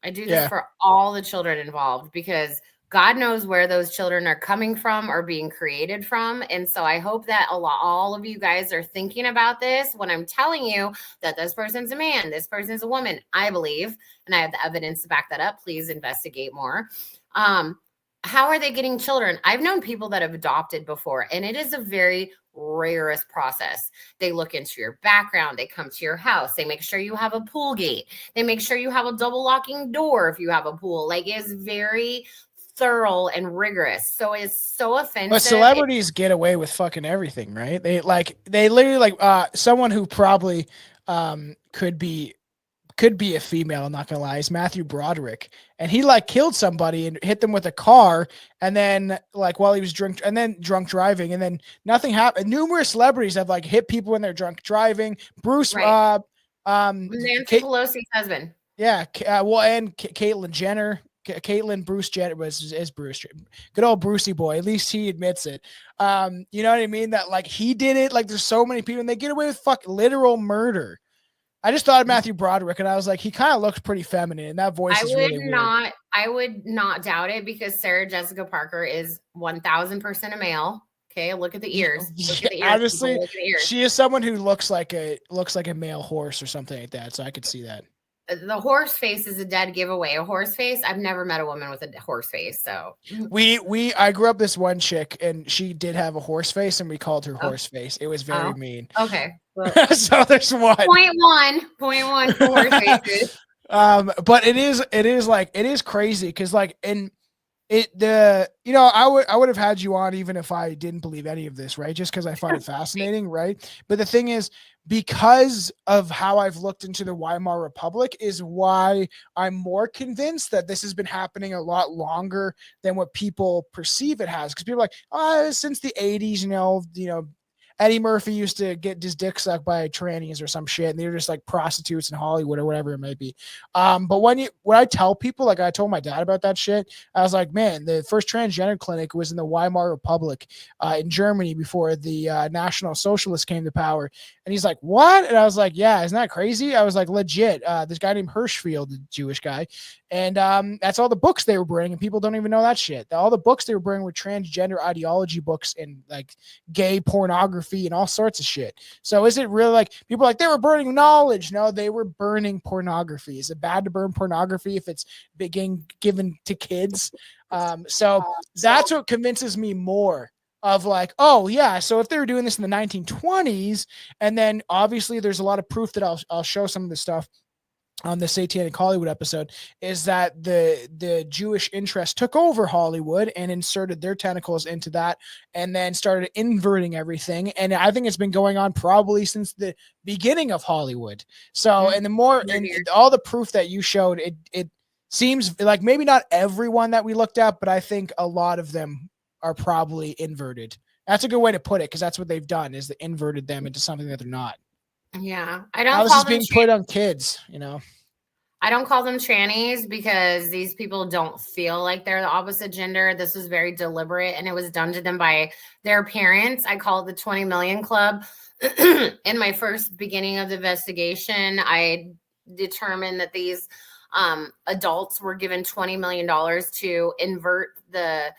I do this for all the children involved, because God knows where those children are coming from or being created from. And so I hope that all of you guys are thinking about this when I'm telling you that this person's a man, this person's a woman. I believe, and I have the evidence to back that up. Please investigate more. How are they getting children? I've known people that have adopted before, and it is a very rigorous process. They look into your background. They come to your house. They make sure you have a pool gate. They make sure you have a double locking door if you have a pool. Like, it's very thorough and rigorous. So it's so offensive. But celebrities get away with fucking everything, right? They literally someone who probably could be a female, I'm not gonna lie, is Matthew Broderick. And he like killed somebody and hit them with a car, and then like while he was drunk driving, and then nothing happened. Numerous celebrities have like hit people when they're drunk driving. Bruce Nancy Pelosi's husband. Yeah, and Caitlyn Jenner. Bruce Jenner is Bruce. Good old Brucey boy. At least he admits it. You know what I mean? That like he did it. Like there's so many people, and they get away with literal murder. I just thought of Matthew Broderick, and I was like, he kind of looks pretty feminine, and that voice is really weird. I would not doubt it, because Sarah Jessica Parker is 1000% a male. Okay, look at the ears. Look at the ears. Honestly, look at the ears. She is someone who looks like a male horse or something like that. So I could see that. The horse face is a dead giveaway. A horse face. I've never met a woman with a horse face. So I grew up this one chick, and she did have a horse face, and we called her horse face. It was very mean. Okay. Well, so there's one. Point one for horse faces. But it is crazy, because like I would have had you on even if I didn't believe any of this, right? Just because I find it fascinating, right? But the thing is, because of how I've looked into the Weimar Republic, is why I'm more convinced that this has been happening a lot longer than what people perceive it has. Because people are like, since the 80s, Eddie Murphy used to get his dick sucked by trannies or some shit, and they were just like prostitutes in Hollywood or whatever it may be. But when I tell people, like I told my dad about that shit, I was like, man, the first transgender clinic was in the Weimar Republic in Germany before the National Socialists came to power. And he's like, what? And I was like, yeah, isn't that crazy? I was like, legit. This guy named Hirschfeld, the Jewish guy. And that's all the books they were bringing. And people don't even know that shit. All the books they were bringing were transgender ideology books and like gay pornography and all sorts of shit. So is it really like people are like they were burning knowledge? No, they were burning pornography. Is it bad to burn pornography if it's being given to kids? So that's what convinces me more of like, oh yeah, so if they were doing this in the 1920s, and then obviously there's a lot of proof that I'll show some of this stuff on the Satanic Hollywood episode, is that the Jewish interest took over Hollywood and inserted their tentacles into that and then started inverting everything. And I think it's been going on probably since the beginning of Hollywood. So, and the more, and all the proof that you showed, it seems like maybe not everyone that we looked at, but I think a lot of them are probably inverted. That's a good way to put it, because that's what they've done, is they inverted them into something that they're not. Yeah, I don't. How this is being put on kids, you know. I don't call them trannies because these people don't feel like they're the opposite gender. This was very deliberate, and it was done to them by their parents. I call it the 20 million club. In my first beginning of the investigation, I determined that these adults were given $20 million to invert the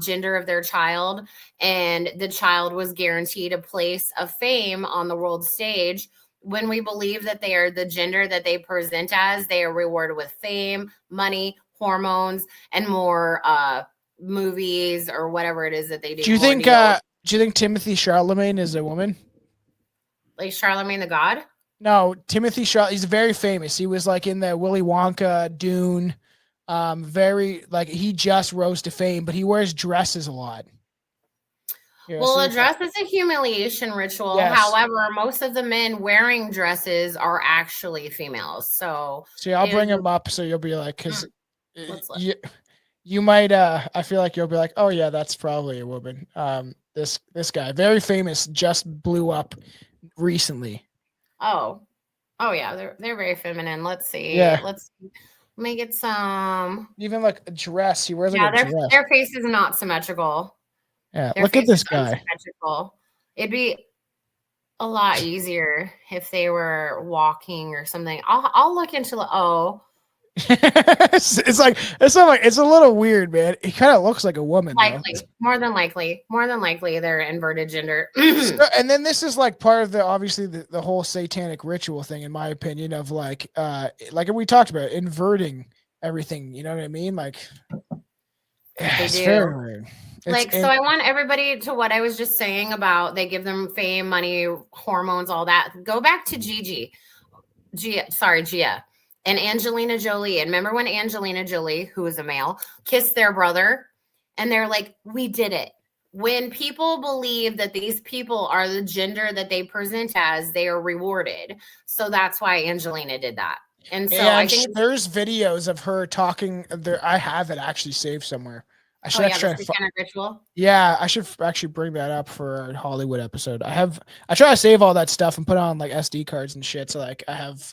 gender of their child, and the child was guaranteed a place of fame on the world stage. When we believe that they are the gender that they present as, they are rewarded with fame, money, hormones, and more movies or whatever it is that they do. Do you think Timothy Charlemagne is a woman? Like Charlemagne the God? No, Timothy Charlemagne. He's very famous. He was like in the Willy Wonka, Dune. Very like he just rose to fame, but he wears dresses a lot. Here, well, a dress is a humiliation ritual. Yes. However, most of the men wearing dresses are actually females. So see, I'll bring him up so you'll be like, because you might I feel like you'll be like, oh yeah, that's probably a woman. This guy, very famous, just blew up recently. Oh yeah, they're very feminine. Let's see. Yeah. Let me get some. Even like a dress. He wears like a dress. Their face is not symmetrical. Yeah, look at this guy. It'd be a lot easier if they were walking or something. I'll look into it's a little weird, man. He kind of looks like a woman. More than likely, they're inverted gender. And then this is like part of the whole satanic ritual thing, in my opinion, of like we talked about, inverting everything. You know what I mean? Like, it's very weird. So I want everybody to what I was just saying about they give them fame, money, hormones, all that. Go back to Gia, and Angelina Jolie. And remember when Angelina Jolie, who is a male, kissed their brother, and they're like, we did it. When people believe that these people are the gender that they present as, they are rewarded. So that's why Angelina did that. And so I think there's videos of her talking there. I have it actually saved somewhere. I should ritual. Yeah, I should actually bring that up for a Hollywood episode. I try to save all that stuff and put it on like SD cards and shit. So like I have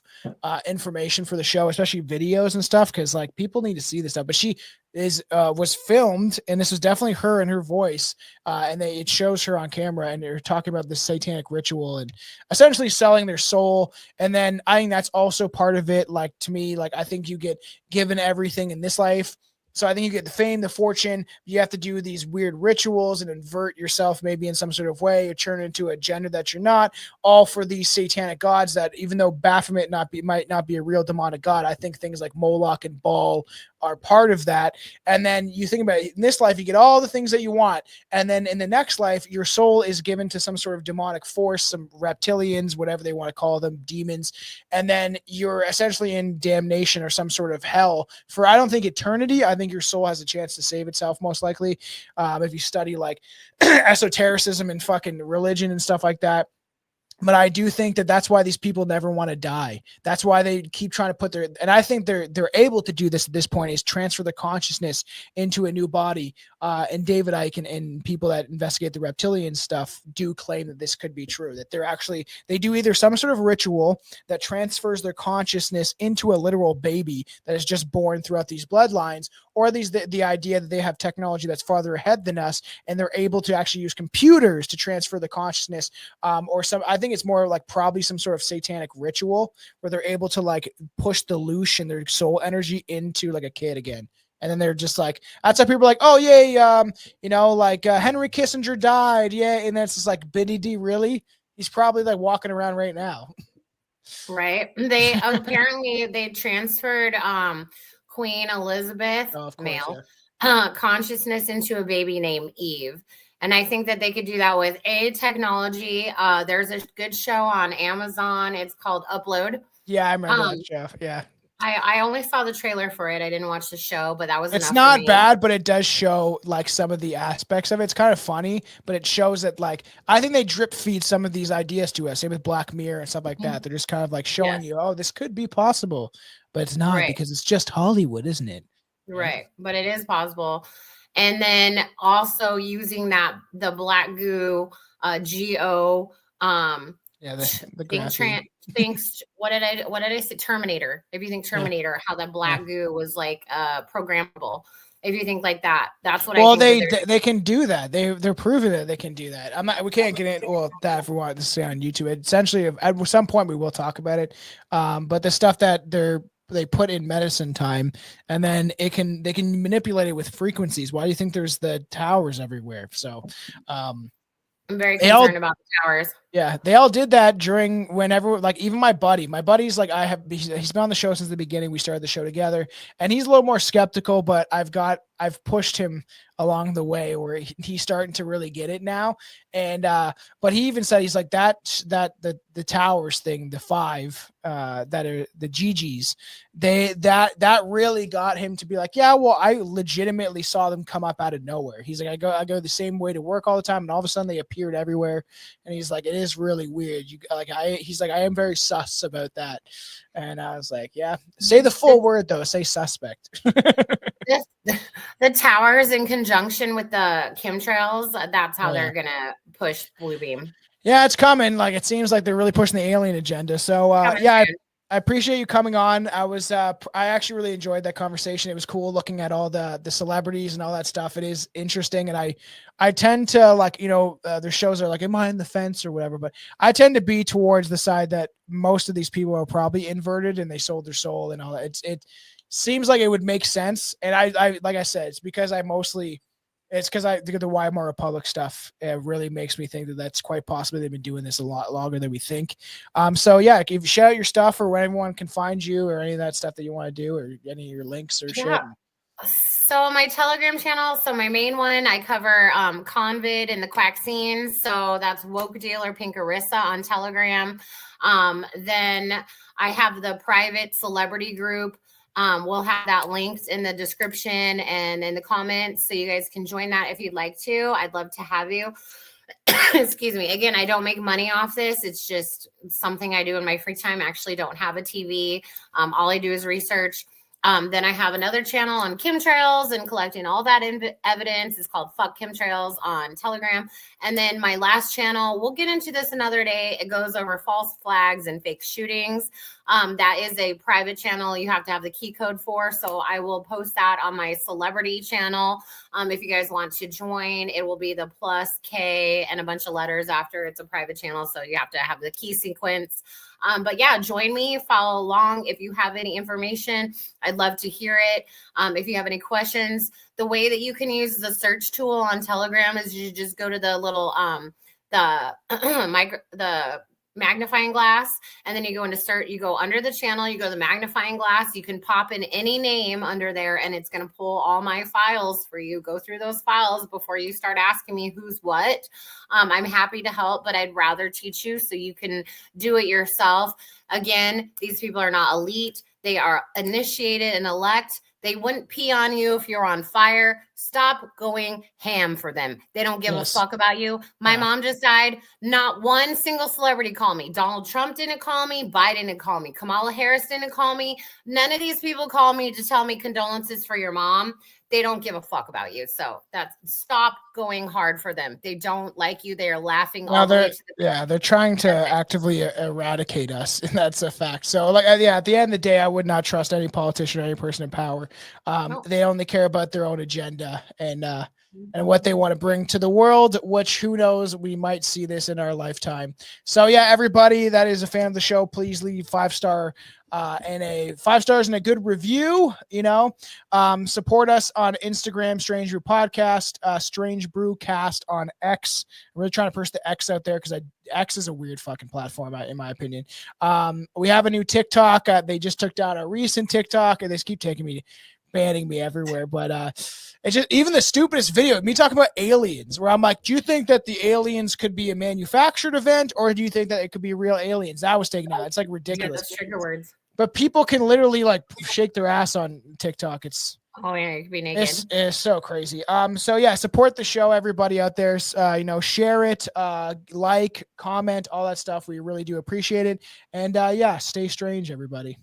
information for the show, especially videos and stuff, because like people need to see this stuff. But she was filmed, and this was definitely her and her voice, and it shows her on camera, and they're talking about this satanic ritual and essentially selling their soul. And then I think that's also part of it. Like to me, like I think you get given everything in this life. So I think you get the fame, the fortune. You have to do these weird rituals and invert yourself maybe in some sort of way, or turn into a gender that you're not, all for these satanic gods that, even though Baphomet might not be a real demonic god, I think things like Moloch and Baal are part of that. And then you think about it, in this life, you get all the things that you want. And then in the next life, your soul is given to some sort of demonic force, some reptilians, whatever they want to call them, demons. And then you're essentially in damnation or some sort of hell for, I don't think eternity. I think your soul has a chance to save itself, most likely. If you study like esotericism and fucking religion and stuff like that. But I do think that that's why these people never want to die. That's why they keep trying to put their, and I think they're able to do this at this point, is transfer the consciousness into a new body. And David Icke and people that investigate the reptilian stuff do claim that this could be true, that they do either some sort of ritual that transfers their consciousness into a literal baby that is just born throughout these bloodlines, or the idea that they have technology that's farther ahead than us, and they're able to actually use computers to transfer the consciousness, or I think it's more like probably some sort of satanic ritual where they're able to like push the loosh and their soul energy into like a kid again. And then they're just like, that's how people are like, oh yeah, Henry Kissinger died, yeah, and then it's just like, Biddy D, really? He's probably like walking around right now. Right. They apparently they transferred Queen Elizabeth, Of course, male, yeah. consciousness into a baby named Eve. And I think that they could do that with technology. There's a good show on Amazon. It's called Upload. Yeah, I remember that, Jeff. Yeah. I only saw the trailer for it. I didn't watch the show, but that was It's enough not for me. bad, but it does show like some of the aspects of it. It's kind of funny, but it shows that like I think they drip feed some of these ideas to us. Same with Black Mirror and stuff like that. They're just kind of like showing you, oh, this could be possible, but it's not, because it's just Hollywood, isn't it? Right. But it is possible. And then also using the black goo, GO, the graphene. what did I say? Terminator. If you think Terminator, how that black goo was like programmable. If you think like that, that's what I think. They can do that. They're proving that they can do that. We can't get into that if we want to say on YouTube. Essentially, at some point we will talk about it. But the stuff that they put in medicine time, and then they can manipulate it with frequencies. Why do you think there's the towers everywhere? So I'm very concerned about the towers. Yeah, they all did that during whenever, like even my buddy's like, he's been on the show since the beginning. We started the show together, and he's a little more skeptical, but I've pushed him along the way where he's starting to really get it now. And but he even said, he's like the towers thing, the 5 that are the GGs, that really got him to be like, yeah, well, I legitimately saw them come up out of nowhere. He's like, I go the same way to work all the time, and all of a sudden they appeared everywhere. And he's like, it is really weird. He's like, I am very sus about that. And I was like, yeah, say the full word though. Say suspect. The towers in conjunction with the chemtrails, that's how they're going to push blue beam. Yeah, it's coming. Like, it seems like they're really pushing the alien agenda. So I appreciate you coming on. I actually really enjoyed that conversation. It was cool looking at all the celebrities and all that stuff. It is interesting. And I tend to like, their shows are like, am I in the fence or whatever, but I tend to be towards the side that most of these people are probably inverted and they sold their soul and all that. It seems like it would make sense. And I like I said, it's because the Weimar Republic stuff really makes me think that that's quite possibly they've been doing this a lot longer than we think. So yeah, if you shout out your stuff or where everyone can find you or any of that stuff that you want to do or any of your links or shit. So my Telegram channel, so my main one, I cover Convid and the quack scenes. So that's Woke Dealer Pinkarissa on Telegram. Then I have the private celebrity group. We'll have that linked in the description and in the comments, so you guys can join that if you'd like to. I'd love to have you. Excuse me. Again, I don't make money off this. It's just something I do in my free time. I actually don't have a TV. All I do is research. Then I have another channel on chemtrails and collecting all that evidence. It's called Fuck Chemtrails on Telegram. And then my last channel, we'll get into this another day. It goes over false flags and fake shootings. That is a private channel you have to have the key code for. So I will post that on my celebrity channel. If you guys want to join, it will be the +K and a bunch of letters after. It's a private channel, so you have to have the key sequence. But yeah, join me, follow along. If you have any information, I'd love to hear it. If you have any questions, the way that you can use the search tool on Telegram is you just go to the little, the magnifying glass, and then you go into search, you go under the channel, you go to the magnifying glass, you can pop in any name under there and it's going to pull all my files for you. Go through those files before you start asking me who's what. I'm happy to help, but I'd rather teach you so you can do it yourself. Again, these people are not elite. They are initiated and elect. They wouldn't pee on you if you're on fire. Stop going ham for them. They don't give a fuck about you. My mom just died. Not one single celebrity called me. Donald Trump didn't call me. Biden didn't call me. Kamala Harris didn't call me. None of these people called me to tell me condolences for your mom. They don't give a fuck about you. So stop going hard for them. They don't like you. They are laughing all the way to the they're trying to actively eradicate us, and that's a fact. So like, at the end of the day, I would not trust any politician or any person in power. They only care about their own agenda and what they want to bring to the world, which who knows, we might see this in our lifetime. So yeah, everybody that is a fan of the show, please leave 5-star and 5 stars and a good review. Support us on Instagram, Strange Brew Podcast, Strange Brew Cast on X. I'm really trying to push the X out there because X is a weird fucking platform, in my opinion. We have a new TikTok. They just took down a recent TikTok, and they just keep banning me everywhere. But it's just even the stupidest video, me talking about aliens, where I'm like, do you think that the aliens could be a manufactured event, or do you think that it could be real aliens? That was taken out. It's like ridiculous. That's trigger words. But people can literally like shake their ass on TikTok. It's you could be naked. It's so crazy. So yeah, support the show, everybody out there. Share it, like, comment, all that stuff. We really do appreciate it. And stay strange, everybody.